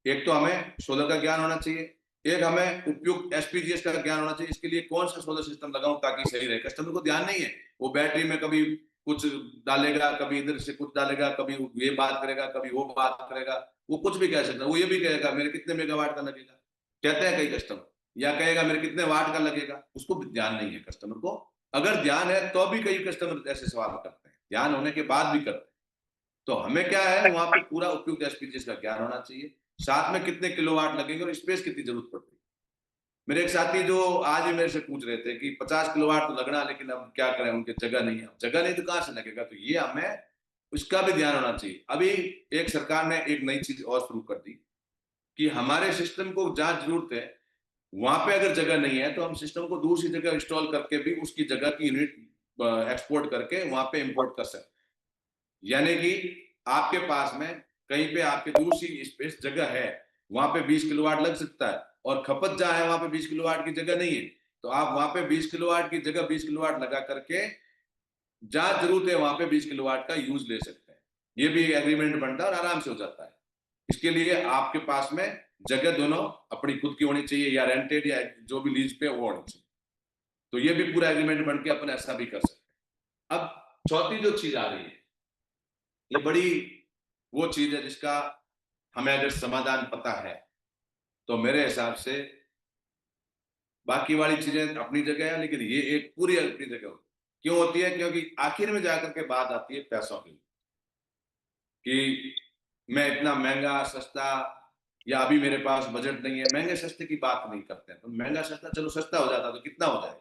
एक तो हमें सोलर का ज्ञान होना चाहिए, एक हमें उपयुक्त एसपीजीएस का ज्ञान होना चाहिए। इसके लिए कौन सा सोलर सिस्टम लगाऊं ताकि सही रहे। कस्टमर को ध्यान नहीं है, वो बैटरी में कभी कुछ डालेगा, कभी इधर से कुछ डालेगा, कभी ये बात करेगा, कभी वो बात करेगा। वो कुछ भी कह सकता है। वो ये भी कहेगा मेरे कितने मेगावाट का लगेगा, कहते हैं कई कस्टमर, या कहेगा मेरे कितने वाट का लगेगा। उसको ध्यान नहीं है कस्टमर को। अगर ध्यान है तो भी कई कस्टमर ऐसे सवाल करते हैं, ध्यान होने के बाद भी करते हैं। तो हमें क्या है, वहां पे पूरा उपयुक्त एसपीजीएस का ज्ञान होना चाहिए। साथ में कितने किलोवाट लगेंगे और स्पेस कितनी जरूरत पड़ती है। मेरे एक साथी जो आज ही मेरे से पूछ रहे थे कि 50 किलोवाट तो लगना, लेकिन अब क्या करें, उनके जगह नहीं है। जगह नहीं तो कहां से लगेगा। तो ये हमें उसका भी ध्यान होना चाहिए। अभी एक सरकार ने एक नई चीज और शुरू कर दी कि हमारे सिस्टम को जहां जरूरत है वहां पे अगर जगह नहीं है तो हम सिस्टम को दूसरी जगह इंस्टॉल करके भी उसकी जगह की यूनिट एक्सपोर्ट करके वहां पे इंपोर्ट कर सकते हैं। यानी कि आपके पास में कहीं पे आपके दूसरी स्पेस जगह है, वहां पे 20 किलोवाट लग सकता है और खपत जहां है वहां पे 20 किलोवाट की जगह नहीं है, तो आप वहां पे 20 किलोवाट की जगह 20 किलोवाट लगा करके जहां जरूरत है वहां पे 20 किलोवाट का यूज ले सकते हैं। ये भी एग्रीमेंट बनता है और आराम से हो जाता है। इसके लिए आपके पास में जगह दोनों अपनी खुद की होनी चाहिए या रेंटेड या जो भी लीज पे वो होनी चाहिए। तो ये भी पूरा एग्रीमेंट बन के अपन ऐसा भी कर सकते हैं। अब चौथी जो चीज आ रही है, ये बड़ी वो चीज है जिसका हमें अगर समाधान पता है तो मेरे हिसाब से बाकी वाली चीजें अपनी जगह है, लेकिन ये एक पूरी अपनी जगह होती है। क्यों होती है? क्योंकि आखिर में जाकर के बात आती है पैसों की, कि मैं इतना महंगा सस्ता, या अभी मेरे पास बजट नहीं है। महंगे सस्ते की बात नहीं करते हैं। तो महंगा सस्ता चलो सस्ता हो जाता तो कितना हो जाए।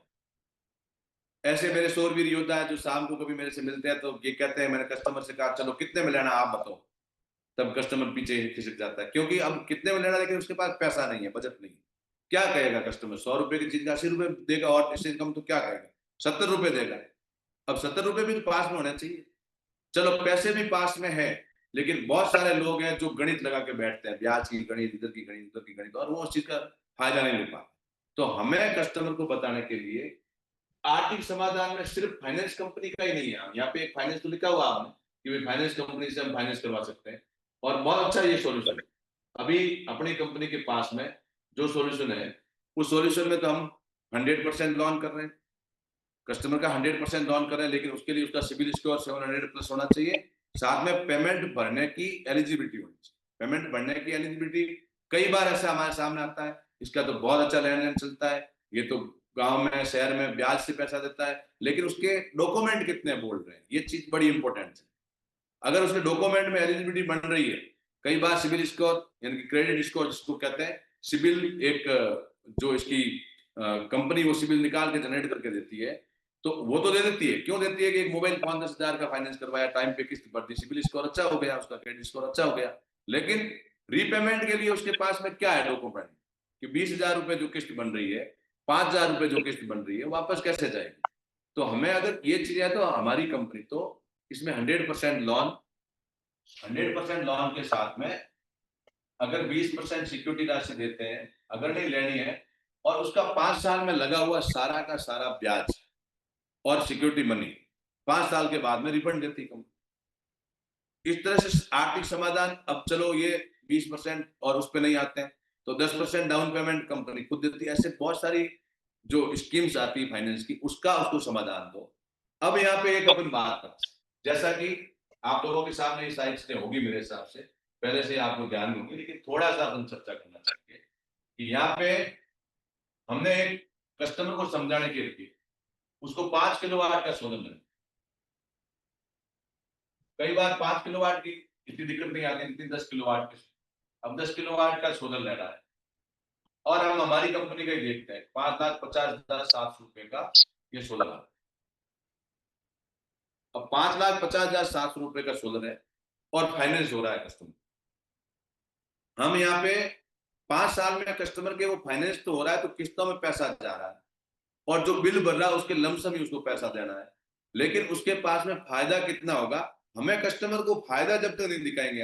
ऐसे मेरे शोरवीर योद्धा है जो शाम को कभी मेरे से मिलते हैं तो ये कहते हैं, मैंने कस्टमर से कहा चलो कितने में लेना आप बताओ, तब कस्टमर पीछे खिसक जाता है। क्योंकि अब कितने में लेना, लेकिन उसके पास पैसा नहीं है, बजट नहीं है। क्या कहेगा कस्टमर? 100 रुपए की चीज का 80 रुपए देगा और इससे कम तो क्या कहेगा? 70 रुपए देगा। अब 70 रुपए भी तो पास में होना चाहिए। चलो पैसे भी पास में है, लेकिन बहुत सारे लोग हैं जो गणित लगा के बैठते हैं, ब्याज की गणित, इधर की गणित, उधर की गणित, और वो उस चीज का फायदा नहीं ले पाते। तो हमें कस्टमर को बताने के लिए आर्थिक समाधान में सिर्फ फाइनेंस कंपनी का ही नहीं है। यहाँ पे एक फाइनेंस तो लिखा हुआ आपने कि भाई फाइनेंस कंपनी से हम फाइनेंस करवा सकते हैं, और बहुत अच्छा ये सॉल्यूशन है। अभी अपनी कंपनी के पास में जो सॉल्यूशन है, उस सॉल्यूशन में तो हम 100% लॉन कर रहे हैं, कस्टमर का 100% लॉन कर रहे हैं, लेकिन उसके लिए उसका सिविल स्कोर 700+ होना चाहिए। साथ में पेमेंट भरने की एलिजिबिलिटी होनी चाहिए। पेमेंट भरने की एलिजिबिलिटी कई बार ऐसा हमारे सामने आता है, इसका तो बहुत अच्छा लेन देन चलता है, ये तो गांव में शहर में ब्याज से पैसा देता है, लेकिन उसके डॉक्यूमेंट कितने बोल रहे हैं, ये चीज बड़ी इंपॉर्टेंट है। अगर उसके डॉक्यूमेंट में एलिजिबिलिटी बन रही है, कई बार सिविल स्कोर यानी कि क्रेडिट स्कोर जिसको कहते हैं, सिविल एक जो इसकी कंपनी वो सिविल निकाल के जनरेट करके देती है, तो वो तो दे देती है। क्यों देती है? कि एक मोबाइल फोन 10,000 का फाइनेंस करवाया, टाइम पे किस्त भर दी, सिविल स्कोर अच्छा हो गया, उसका क्रेडिट स्कोर अच्छा हो गया। लेकिन रीपेमेंट के लिए उसके पास में क्या है डॉक्यूमेंट, कि 20,000 रुपए जो किस्त बन रही है, 5,000 रुपए जो किस्त बन रही है, वापस कैसे जाएगी? तो हमें अगर ये चीज है तो हमारी कंपनी तो इसमें 100% लॉन, 100% लॉन के साथ में अगर 20% सिक्योरिटी राशि देते हैं, अगर नहीं लेनी है, और उसका 5 साल में लगा हुआ सारा का सारा ब्याज और सिक्योरिटी मनी 5 साल के बाद में रिफंड देती कंपनी। इस तरह से आर्थिक समाधान। अब चलो ये 20% और उस पर नहीं आते हैं तो 10% डाउन पेमेंट कंपनी खुद देती है। ऐसे बहुत सारी जो स्कीम्स आती है फाइनेंस की, उसका उसको समाधान दो। अब यहाँ पे एक अपन बात करते हैं, जैसा कि आप लोगों के सामने ये सारी चीजें होगी मेरे हिसाब से, पहले से आपको ज्ञान होगी, लेकिन थोड़ा सा अपन चर्चा करना चाहेंगे कि यहाँ पे हमने एक कस्टमर को समझाने के लिए उसको 5 किलोवाट का सोलर मिला। कई बार 5 किलोवाट की इतनी दिक्कत नहीं आती, इतनी 10 किलोवाट की। अब 10 किलोवाट का सोलर ले रहा है और हम हमारी कंपनी का ही देखते हैं, 5,50,700 रुपए का ये सोलर आ रहा है। अब 5,50,700 रुपए का सोलर है और फाइनेंस हो रहा है कस्टमर। हम यहाँ पे 5 साल में कस्टमर के वो फाइनेंस तो हो रहा है, तो किस्तों में पैसा जा रहा है, और जो बिल भर रहा है उसके लमसम ही उसको पैसा देना है। लेकिन उसके पास में फायदा कितना होगा? हमें कस्टमर को फायदा जब तक नहीं दिखाएंगे,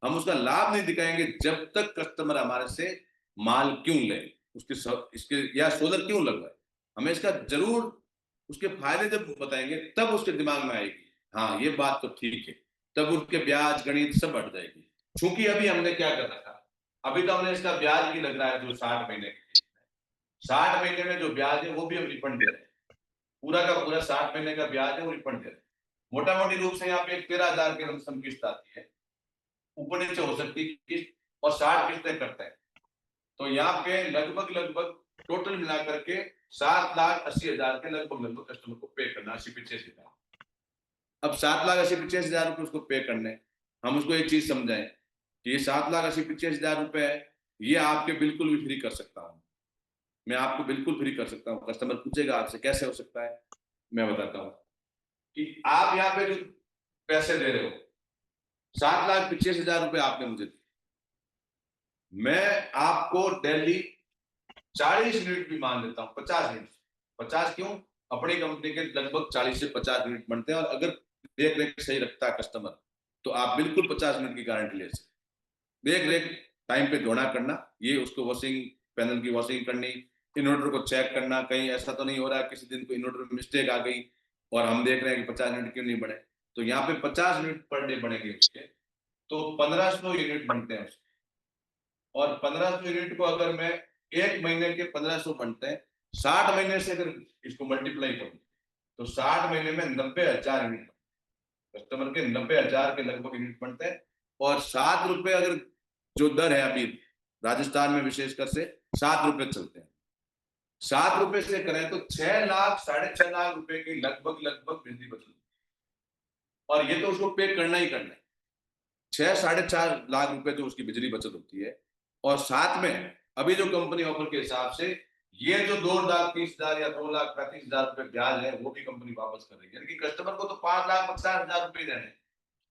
हम उसका लाभ नहीं दिखाएंगे, जब तक कस्टमर हमारे से माल क्यों ले। इसके या सोलर क्यों लगवाए, हमें इसका जरूर उसके फायदे जब बताएंगे तब उसके दिमाग में आएगी हाँ ये बात तो ठीक है, तब उसके ब्याज गणित सब हट जाएगी। चूंकि अभी हमने क्या कर रखा, अभी तो हमने इसका ब्याज भी लग रहा है जो 60 महीने के 60 महीने में जो ब्याज है वो भी हम रिफंड दे रहे हैं, पूरा का पूरा 60 महीने का ब्याज है वो रिफंड दे रहे हैं। मोटा मोटी रूप से यहाँ पे 13,000 की लमसम किस्त आती है, ऊपर नीचे हो सकती है किस्त, और 60 किस्तें करते हैं, तो यहाँ पे लगभग लगभग टोटल मिला करके 7,80,000 के लगभग कस्टमर को पे करना 80-85,000। अब 7,80,85,000 रुपए उसको पे करने, हम उसको एक चीज समझाएं कि ये 7,80,85,000 रुपए है, ये आपके बिल्कुल भी फ्री कर सकता हूँ, मैं आपको बिल्कुल फ्री कर सकता हूँ। कस्टमर पूछेगा आपसे कैसे हो सकता है, मैं बताता हूँ कि आप यहाँ पे जो पैसे दे रहे हो 7,85,000 रुपए आपने मुझे दिए, मैं आपको डेली 40 मिनट भी मान लेता हूँ, 50 मिनट, 50 क्यों, अपनी कंपनी के लगभग 40 से 50 मिनट बनते हैं, और अगर देख रेख सही रखता है कस्टमर तो आप बिल्कुल 50 मिनट की गारंटी ले सकते। देख रेख टाइम पे धोना करना, ये उसको वॉशिंग पैनल की वॉशिंग करनी, इन्वर्टर को चेक करना, कहीं ऐसा तो नहीं हो रहा है किसी दिन को इन्वर्टर में मिस्टेक आ गई और हम देख रहे हैं कि 50 मिनट क्यों नहीं बने, तो यहाँ पे 50 मिनट पर डे बनेंगे उसके, तो 1500 यूनिट बनते हैं उसके, और 1500 यूनिट को अगर मैं एक महीने के 1500 बनते हैं, 60 महीने से अगर इसको मल्टीप्लाई करूं तो 60 महीने में 90,000 यूनिट, कस्टमर के 90,000 के लगभग यूनिट बनते हैं, और 7 रुपए अगर जो दर है अभी राजस्थान में विशेषकर से 7 रुपए चलते हैं, 7 रुपए से करें तो 6 लाख 6.5 लाख रुपए की लगभग लगभग बिजली बचत, और ये तो उसको पे करना ही करना है, 6-4.5 लाख रुपए जो उसकी बिजली बचत होती है, और साथ में अभी जो कंपनी ऑफर के हिसाब से ये जो 2,30,000 या 2,35,000 रुपए ब्याज है वो भी कंपनी वापस कर रही है, यानी कि कस्टमर को तो 5,50,000 रुपए देने हैं,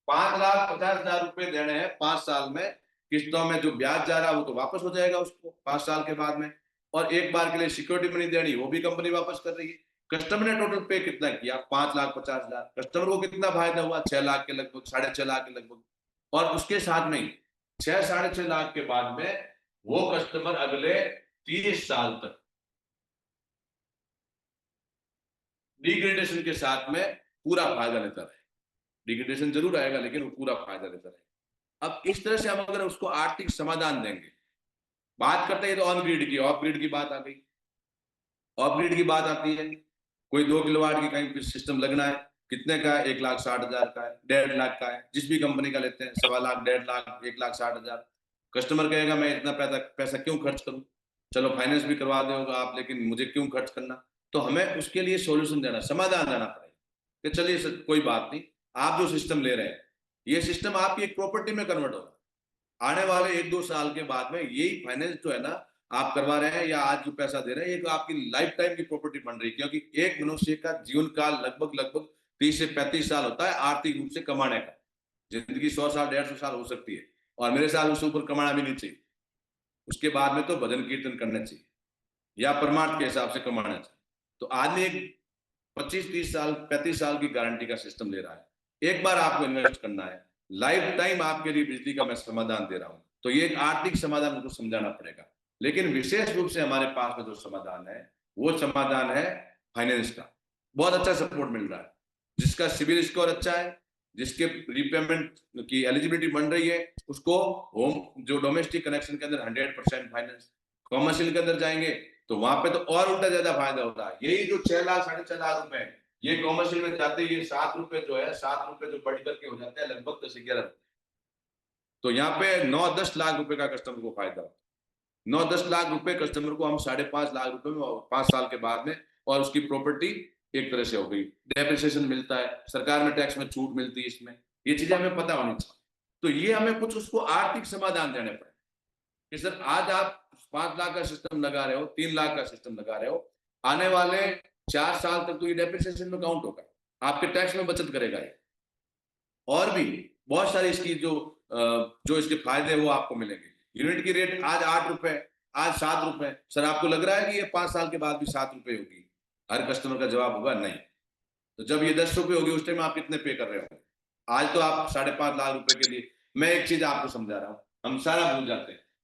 5,50,000 रुपए देने हैं 5 साल में, किस्तों में जो ब्याज जा रहा है वो तो वापस हो जाएगा उसको 5 साल के बाद में, और एक बार के लिए सिक्योरिटी मनी देनी वो भी कंपनी वापस कर रही है। कस्टमर ने टोटल पे कितना किया, 5,50,000, कस्टमर को कितना फायदा हुआ, 6 लाख के लगभग, 6.5 लाख के लगभग, और उसके साथ में 6-6.5 लाख के बाद में वो कस्टमर अगले 30 साल तक डिग्रेडेशन के साथ में पूरा फायदा लेता रहे, डिग्रेडेशन जरूर आएगा लेकिन वो पूरा फायदा लेता रहे। अब इस तरह से हम अगर उसको आर्थिक समाधान देंगे, बात करते हैं तो ऑन ग्रिड की, ऑफ ग्रिड की बात आ गई, ऑफ ग्रिड की बात आती है, कोई 2 किलोवाट की कहीं सिस्टम लगना है, कितने का है, 1,60,000 का है, 1.5 लाख का है, जिस भी कंपनी का लेते हैं, 1.25 लाख, 1.5 लाख, 1,60,000, कस्टमर कहेगा मैं इतना पैसा क्यों खर्च करूं, चलो फाइनेंस भी करवा दोगे आप लेकिन मुझे क्यों खर्च करना, तो हमें उसके लिए सॉल्यूशन देना, समाधान देना पड़ेगा कि चलिए कोई बात नहीं, आप जो सिस्टम ले रहे हैं ये सिस्टम आपकी एक प्रॉपर्टी में कन्वर्ट होगा, आने वाले 1-2 साल के बाद में यही फाइनेंस जो है ना आप करवा रहे हैं या आज जो पैसा दे रहे हैं, ये तो आपकी लाइफ टाइम की प्रॉपर्टी बन रही है, क्योंकि एक मनुष्य का जीवन काल लगभग लगभग 30 से 35 साल होता है आर्थिक रूप से कमाने का, जिंदगी 100 साल 150 साल हो सकती है, और मेरे साथ उससे ऊपर कमाना भी नहीं चाहिए, उसके बाद में तो भजन कीर्तन करना चाहिए या परमार्थ के हिसाब से कमाना चाहिए। तो आदमी एक 25-30 साल 35 साल की गारंटी का सिस्टम ले रहा है, एक बार आपको इन्वेस्ट करना है, लाइफ टाइम आपके लिए बिजली का मैं समाधान दे रहा हूं, तो ये एक आर्थिक समाधान उनको समझाना पड़ेगा, लेकिन विशेष रूप से हमारे पास में जो समाधान है वो समाधान है फाइनेंस का, बहुत अच्छा सपोर्ट मिल रहा है, जिसका सिविल स्कोर अच्छा है, जिसके रिपेमेंट की एलिजिबिलिटी बन रही है, उसको होम जो डोमेस्टिक कनेक्शन के अंदर 100% फाइनेंस, कॉमर्शियल के अंदर जाएंगे तो वहां पे तो और उल्टा ज्यादा फायदा होता है, यही जो 6 लाख 6.5 लाख रुपए ये कॉमर्शियल में जाते ही 7 रुपए जो है 7 रुपए जो बढ़ करके हो जाते हैं लगभग 10-11, तो यहाँ पे 9-10 लाख रुपए का कस्टमर को फायदा होता है, 9-10 लाख रुपए कस्टमर को हम 5.5 लाख रुपए में 5 साल के बाद में, और उसकी प्रॉपर्टी एक तरह से हो गई, डेप्रिसिएशन मिलता है, सरकार में टैक्स में छूट मिलती है, इसमें ये चीजें हमें पता होनी चाहिए, तो ये हमें कुछ उसको आर्थिक समाधान देने पड़े कि सर आज आप 5 लाख का सिस्टम लगा रहे हो, 3 लाख का सिस्टम लगा रहे हो, आने वाले 4 साल तक तो ये डेप्रिसिएशन में काउंट होगा, आपके टैक्स में बचत करेगा ये, और भी बहुत सारी इसकी जो इसके फायदे वो आपको मिलेंगे। यूनिट की रेट आज 8 रुपए, आज 7 रुपए, सर आपको लग रहा है कि ये 5 साल के बाद भी 7 रुपए होगी, हर कस्टमर का जवाब होगा नहीं, तो जब ये 10 रुपए होगी उस टाइम आप कितने पे कर रहे हो, आज तो आप 5.5 लाख रुपए के लिए, मैं एक चीज आपको समझा रहा हूँ, हम सारा भूल जाते हैं,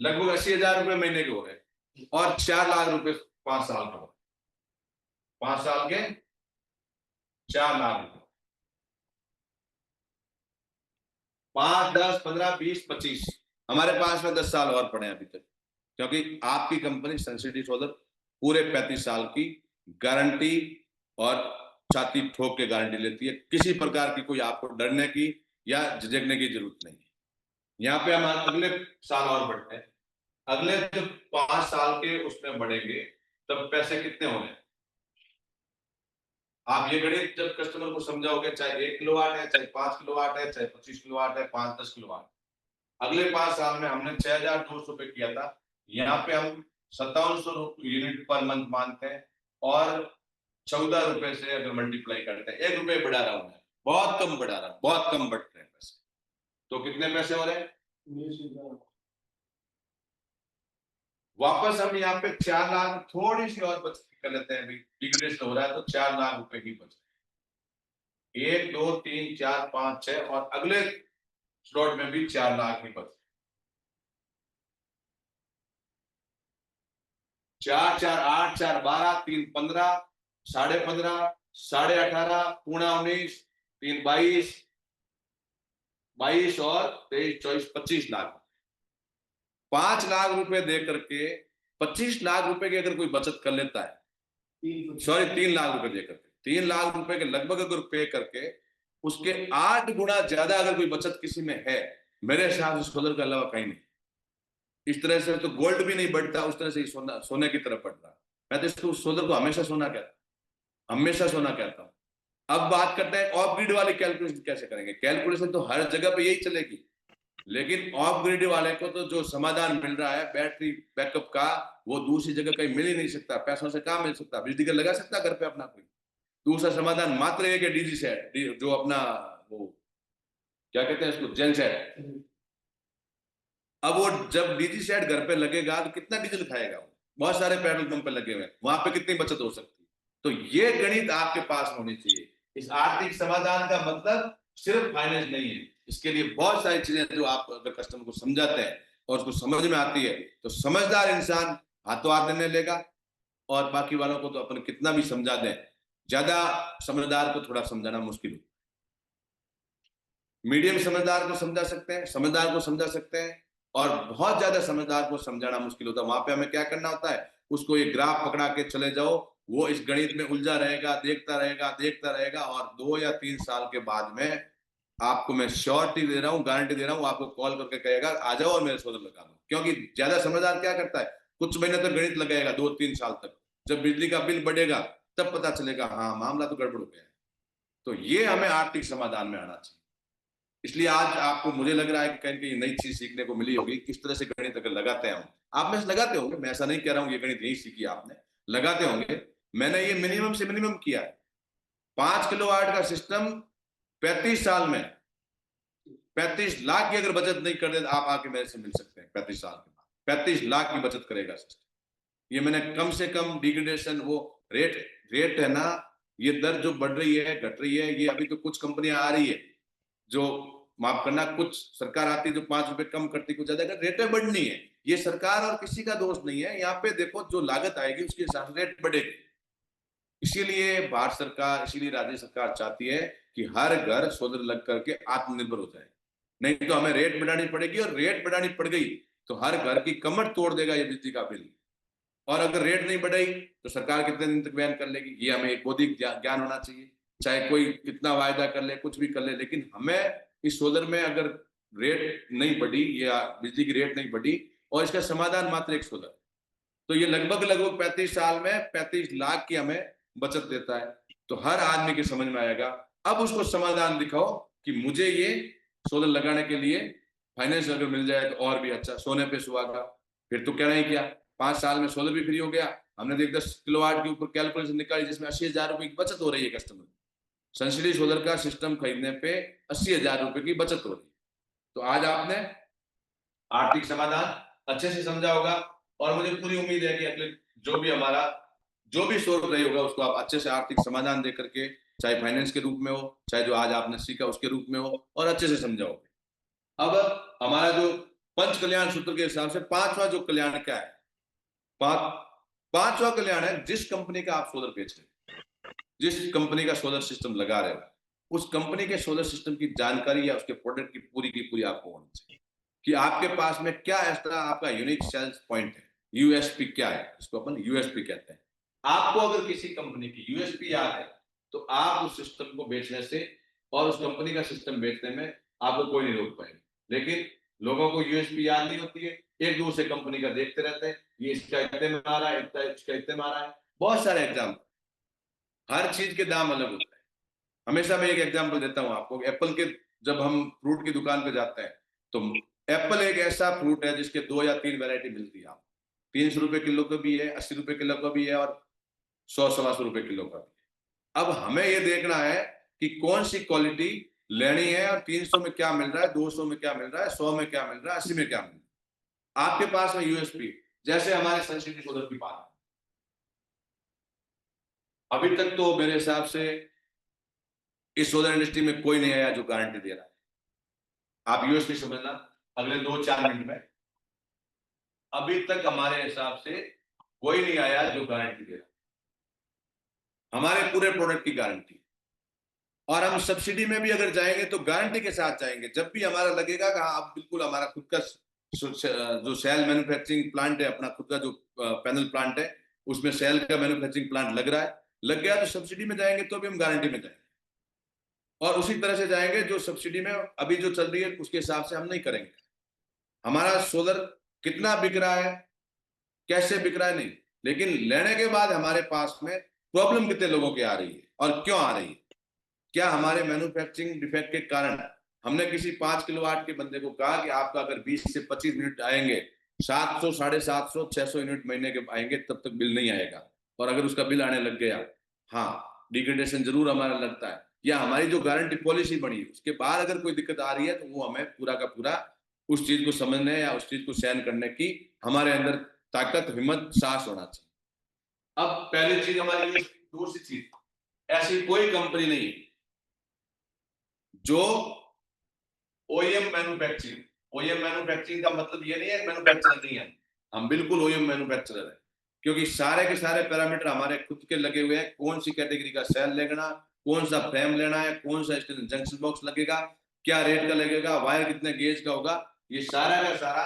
लगभग 80,000 रुपए महीने के हो गए और 4 लाख रुपए 5 साल के हो गए। 5 साल के 4 लाख रुपए, 5, 10, 15, 20, 25, हमारे पास में 10 साल और पड़े हैं अभी तक, क्योंकि आपकी कंपनी सनसिटी सोलर पूरे 35 साल की गारंटी और छाती ठोक के गारंटी लेती है। किसी प्रकार की कोई आपको डरने की या झिझकने की जरूरत नहीं है। यहाँ पे हम अगले साल और बढ़ते हैं। अगले जब 5 साल के उसमें बढ़ेंगे तब पैसे कितने होंगे? आप ये गणित जब कस्टमर को समझाओगे, चाहे 1 किलोवाट है, चाहे 5 किलोवाट है, चाहे 25 किलोवाट है, 5-10 किलोवाट, अगले 5 साल में हमने 6,200 रुपए किया था, यहाँ पे हम 5700 यूनिट पर मंथ मानते हैं और 14 रुपए से अगर मल्टीप्लाई करते हैं, 1 रुपए बढ़ा रहा हूं मैं, बहुत कम बढ़ा रहा हूं, बहुत कम बढ़ रहे हैं पैसे, तो कितने पैसे हो रहे हैं? वापस हम यहाँ पे 4 लाख थोड़ी सी और बचत कर लेते हैं, लिक्विडेशन हो रहा है तो 4 लाख रुपए की बचत, 1, 2, 3, 4, 5, 6 और अगले स्लॉट में भी 4 लाख की बचत, 4, 4, 8, 4, 12, 3, 15, 15.5, 18.5, पूर्ण 19, 3, 22, 22 और 23, 24, 25 लाख, 5 लाख रुपए दे करके 25 लाख रुपए की अगर कोई बचत कर लेता है, सॉरी 3 लाख रुपए दे करके 3 लाख रुपए के लगभग अगर पे करके उसके 8 गुना ज्यादा अगर कोई बचत किसी में है, मेरे हिसाब से सोलर के अलावा कहीं नहीं। इस तरह से तो गोल्ड भी नहीं बढ़ता, उस तरह से सोना सोने की तरफ बढ़ रहा। मैं तो इसको सोलर को हमेशा सोना कहता, हमेशा सोना कहता हूं। अब बात करते हैं ऑफ ग्रिड वाले कैलकुलेशन कैसे करेंगे। कैलकुलेशन तो हर जगह पे यही चलेगी, लेकिन ऑफ ग्रिड वाले को तो जो समाधान मिल रहा है बैटरी बैकअप का, वो दूसरी जगह कहीं मिल ही नहीं सकता, पैसों से कहां मिल सकता। बिजली का लगा सकता घर पे अपना कोई दूसरा समाधान मात्र एक है, डीजी सेट, जो अपना वो क्या कहते हैं इसको, जेन सेट। अब वो जब डीजी सेट घर पे लगेगा तो कितना डीजल खाएगा वो, बहुत सारे पेट्रोल पंप पे लगे हुए, वहां पे कितनी बचत हो सकती है। तो ये गणित आपके पास होनी चाहिए। इस आर्थिक समाधान का मतलब सिर्फ फाइनेंस नहीं है, इसके लिए बहुत सारी चीजें जो आप अगर कस्टमर को समझाते हैं और उसको समझ में आती है तो समझदार इंसान हाथों हाथ निर्णय लेगा, और बाकी वालों को तो अपन कितना भी समझा दें, ज्यादा समझदार को थोड़ा समझाना मुश्किल हो। मीडियम समझदार को समझा सकते हैं, समझदार को समझा सकते हैं, और बहुत ज्यादा समझदार को समझाना मुश्किल होता है। वहां पे हमें क्या करना होता है, उसको ये ग्राफ पकड़ा के चले जाओ, वो इस गणित में उलझा रहेगा, देखता रहेगा देखता रहेगा, और 2 या 3 साल के बाद में आपको मैं श्योरिटी दे रहा हूँ, गारंटी दे रहा हूँ, आपको कॉल करके कहेगा आ जाओ और मेरे सोलर लगा दो। क्योंकि ज्यादा समझदार क्या करता है, कुछ महीने तक गणित लगाएगा, 2-3 साल तक, जब बिजली का बिल बढ़ेगा तब पता चलेगा हाँ मामला तो गड़बड़ हो गया है। तो ये हमें आर्थिक समाधान में आना चाहिए। इसलिए आज आपको, मुझे लग रहा है कि कहीं कहीं नई चीज सीखने को मिली होगी, किस तरह से गणित अगर लगाते हैं हम। आप में से लगाते होंगे, मैं ऐसा नहीं कह रहा हूँ ये गणित यही सीखी आपने, लगाते होंगे। मैंने ये मिनिमम से मिनिमम किया है। 5 किलोवाट का सिस्टम 35 साल में 35 लाख की अगर बचत नहीं कर दे, आप आके मेरे से मिल सकते हैं 35 साल के बाद 35 लाख की बचत करेगा सिस्टम। ये मैंने कम से कम डिग्रेडेशन, वो रेट है ना, ये दर जो बढ़ रही है घट रही है, ये अभी तो कुछ कंपनियां आ रही है जो, माफ करना, कुछ सरकार आती है जो 5 रुपए कम करती, कुछ ज्यादा, रेटें बढ़नी है। ये सरकार और किसी का दोष नहीं है, यहाँ पे देखो जो लागत आएगी उसके हिसाब से रेट बढ़ेगी। इसीलिए भारत सरकार, इसीलिए राज्य सरकार चाहती है कि हर घर सोलर लग करके आत्मनिर्भर हो जाए। नहीं तो हमें रेट बढ़ानी पड़ेगी, और रेट बढ़ानी पड़ गई तो हर घर की कमर तोड़ देगा ये बिजली का बिल। और अगर रेट नहीं बढ़ाई तो सरकार कितने दिन तक बैन कर लेगी, ये हमें एक बौद्धिक ज्ञान होना चाहिए। चाहे कोई कितना वायदा कर ले, कुछ भी कर ले, लेकिन हमें इस सोलर में अगर रेट नहीं बढ़ी या बिजली की रेट नहीं बढ़ी, और इसका समाधान मात्र एक सोलर, तो ये लगभग 35 साल में 35 लाख की हमें बचत देता है। तो हर आदमी के समझ में आएगा। अब उसको समाधान दिखाओ कि मुझे ये सोलर लगाने के लिए फाइनेंस अगर मिल जाए तो और भी अच्छा, सोने पे सुहागा। फिर तो कहना ही क्या, 5 साल में सोलर भी फ्री हो गया। हमने देख 10 किलोवाट के ऊपर कैलकुलेशन निकाली जिसमें 80,000 रुपए की बचत हो रही है कस्टमर। सनसिटी सोलर का सिस्टम खरीदने पे 80,000 रुपए की बचत हो रही है। तो आज आपने आर्थिक समाधान अच्छे से समझा होगा, और मुझे पूरी उम्मीद है कि अगले जो भी सोच रही होगा उसको आप अच्छे से आर्थिक समाधान दे करके, चाहे फाइनेंस के रूप में हो, चाहे जो आज आपने सीखा उसके रूप में हो, और अच्छे से समझाओगे। अब हमारा जो पंच कल्याण सूत्र के हिसाब से पांचवा जो कल्याण क्या है, पांचवा कल्याण है जिस कंपनी का आप सोलर बेच रहे हो, जिस कंपनी का सोलर सिस्टम लगा रहे हो, उस कंपनी के सोलर सिस्टम की जानकारी या उसके प्रोडक्ट की पूरी आपको होनी चाहिए कि आपके पास में क्या एक्स्ट्रा आपका यूनिक सेल्स पॉइंट है, यूएसपी क्या है, इसको अपन यूएसपी कहते हैं। आपको अगर किसी कंपनी की यूएसपी याद है तो आप उस सिस्टम को बेचने से और उस कंपनी का सिस्टम बेचने में आपको कोई नहीं रोक पाएगा। लेकिन लोगों को यूएसपी याद नहीं होती है, एक दूसरे कंपनी का देखते रहते हैं, ये इसका इतने में आ रहा है, इसका इतने में आ रहा है, बहुत सारे एग्जाम्पल। हर चीज के दाम अलग होते हैं। हमेशा मैं एक एग्जाम्पल देता हूं आपको, एप्पल के जब हम फ्रूट की दुकान पे जाते हैं तो एप्पल एक ऐसा फ्रूट है जिसके 2 या 3 वैरायटी मिलती है आपको। 300 रुपए किलो का भी है, 80 रुपए किलो का भी है और 100-125 रुपए किलो का भी है। अब हमें ये देखना है कि कौन सी क्वालिटी लेनी है और 300 में क्या मिल रहा है, 200 में क्या मिल रहा है, 100 में क्या मिल रहा है, 80 में क्या मिल रहा है। आपके पास में यूएसपी, जैसे हमारे सनसिटी सोलर की बात, अभी तक तो मेरे हिसाब से इस सोलर इंडस्ट्री में कोई नहीं आया जो गारंटी दे रहा है। आप यूएसपी समझना, अगले 2-4 मिनट में अभी तक हमारे हिसाब से कोई नहीं आया जो गारंटी दे रहा। हमारे पूरे प्रोडक्ट की गारंटी, और हम सब्सिडी में भी अगर जाएंगे तो गारंटी के साथ जाएंगे। जब भी हमारा लगेगा कि हाँ अब बिल्कुल हमारा खुद का जो सेल मैन्युफैक्चरिंग प्लांट है, अपना खुद का जो पैनल प्लांट है, उसमें सेल का मैन्युफैक्चरिंग प्लांट लग रहा है, लग गया तो सब्सिडी में जाएंगे तो भी हम गारंटी में जाएंगे। और उसी तरह से जाएंगे जो सब्सिडी में अभी जो चल रही है उसके हिसाब से हम नहीं करेंगे। हमारा सोलर कितना बिक रहा है, कैसे बिक रहा है नहीं, लेकिन लेने के बाद हमारे पास में प्रॉब्लम कितने लोगों की आ रही है और क्यों आ रही है। क्या हमारे मैन्युफैक्चरिंग डिफेक्ट के कारण हमने किसी 5 किलोवाट के बंदे को कहा कि आपका अगर 20 से 25 यूनिट आएंगे, 700, 750, 600 यूनिट महीने के आएंगे, तब तक बिल नहीं आएगा। और अगर उसका बिल आने लग गया, हाँ डिग्रेडेशन जरूर हमारा लगता है, या हमारी जो गारंटी पॉलिसी बनी उसके बाद अगर कोई दिक्कत आ रही है तो वो हमें पूरा का पूरा उस चीज को समझने या उस चीज को सहन करने की हमारे अंदर ताकत, हिम्मत, साहस होना चाहिए। अब पहली चीज हमारी, दूसरी चीज, ऐसी कोई कंपनी नहीं जो ओईएम मैन्युफैक्चरिंग, ओईएम मैन्युफैक्चरिंग का मतलब ये नहीं है मैन्युफैक्चरर नहीं है, हम बिल्कुल ओईएम मैन्युफैक्चरर है, क्योंकि सारे के सारे पैरामीटर हमारे खुद के लगे हुए हैं। कौन सी कैटेगरी का सेल लेना, कौन सा फ्रेम लेना है, कौन सा जंक्शन बॉक्स लगेगा, क्या रेट का लगेगा, वायर कितने गेज का होगा, ये सारा का सारा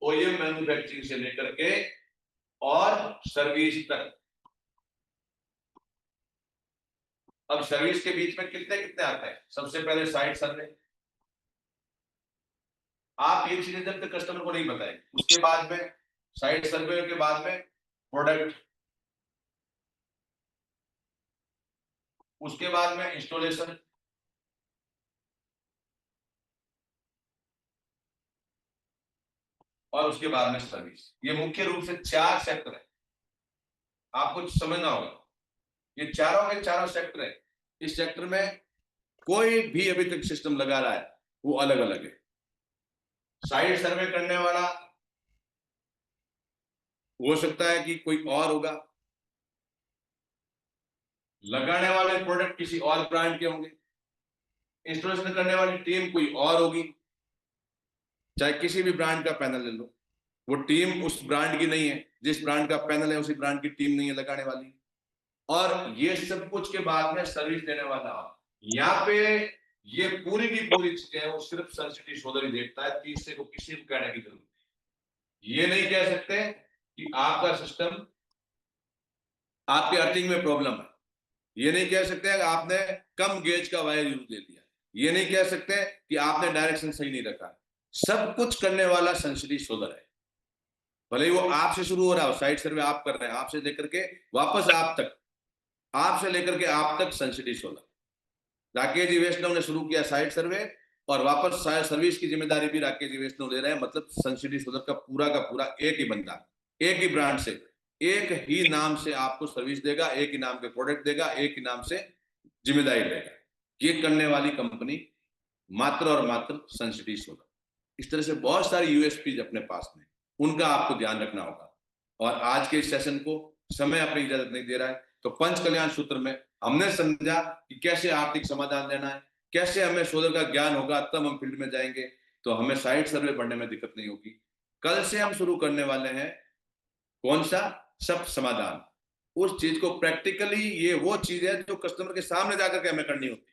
ओईएम मैन्युफैक्चरिंग से लेकर के और सर्विस तक। अब सर्विस के बीच में कितने कितने आते हैं, सबसे पहले साइट सर्वे। आप ये चीजें जब तक कस्टमर को नहीं बताएंगे, उसके बाद में साइट सर्वे के बाद में प्रोडक्ट, उसके बाद में इंस्टॉलेशन, और उसके बाद में सर्विस। ये मुख्य रूप से 4 सेक्टर है, आपको समझना होगा। ये चारों के चारों सेक्टर है। इस सेक्टर में कोई भी अभी तक सिस्टम लगा रहा है वो अलग अलग है। साइट सर्वे करने वाला हो सकता है कि कोई और होगा, लगाने वाले प्रोडक्ट किसी और ब्रांड के होंगे, इंस्टॉलेशन करने वाली टीम कोई और होगी। चाहे किसी भी ब्रांड का पैनल ले लो, वो टीम उस ब्रांड की नहीं है, जिस ब्रांड का पैनल है उसी ब्रांड की टीम नहीं है लगाने वाली। और ये सब कुछ के बाद में सर्विस देने वाला, यहाँ पे ये पूरी की पूरी चीजें वो सिर्फ सनसिटी सोलर ही देखता है, तीसरे को किसी को कहने की जरूरत नहीं। ये नहीं कह सकते कि आपका सिस्टम, आपके अर्थिंग में प्रॉब्लम है, ये नहीं कह सकते कि आपने कम गेज का वायर यूज ले लिया, ये नहीं कह सकते कि आपने डायरेक्शन सही नहीं रखा। सब कुछ करने वाला सनसिटी सोलर है। भले ही वो आपसे शुरू हो रहा हो, साइट सर्वे आप कर रहे हैं, आपसे लेकर के वापस आप तक, आपसे लेकर के आप तक सनसिटी सोलर। राकेश जी वैष्णव ने शुरू किया साइट सर्वे और वापस सर्विस की जिम्मेदारी भी राकेश जी वैष्णव ले रहे हैं। मतलब सनसिटी सोलर का पूरा एक ही बंदा, एक ही ब्रांड से, एक ही नाम से आपको सर्विस देगा, एक ही नाम के प्रोडक्ट देगा, एक ही नाम से जिम्मेदारी लेगा। ये करने वाली कंपनी मात्र और मात्र सनसिटी सोलर। इस तरह से बहुत सारी यूएसपी अपने पास में, उनका आपको ध्यान रखना होगा। और आज के इस सेशन को समय अपनी इजाजत नहीं दे रहा है, तो पंच कल्याण सूत्र में हमने समझा कि कैसे आर्थिक समाधान लेना है, कैसे हमें सोलर का ज्ञान होगा तब हम फील्ड में जाएंगे, तो हमें साइट सर्वे पढ़ने में दिक्कत नहीं होगी। कल से हम शुरू करने वाले हैं कौन सा? शब्द समाधान। उस चीज को प्रैक्टिकली, ये वो चीज है जो कस्टमर के सामने जाकर के हमें करनी होती है।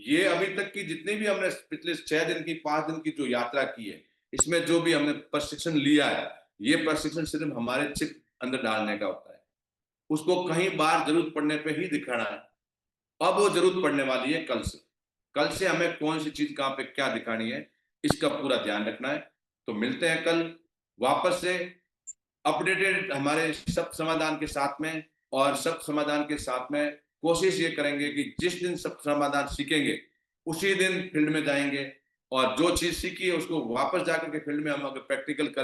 ये अभी तक की जितनी भी हमने पिछले 6 दिन की 5 दिन की जो यात्रा की है, इसमें जो भी हमने प्रशिक्षण लिया है, ये प्रशिक्षण सिर्फ हमारे चिप अंदर डालने का होता है। उसको कहीं बार जरूरत पड़ने पे ही दिखाना है। अब वो जरूरत पड़ने वाली है कल से। कल से हमें कौन सी चीज कहां पे क्या दिखानी है, इसका पूरा ध्यान रखना है। तो मिलते हैं कल वापस से अपडेटेड हमारे शब्द समाधान के साथ में। और शब्द समाधान के साथ में कोशिश ये करेंगे कि जिस दिन शब्द समाधान सीखेंगे उसी दिन फील्ड में जाएंगे, और जो चीज सीखी है उसको वापस जाकर के फील्ड में हम अगर प्रैक्टिकल करें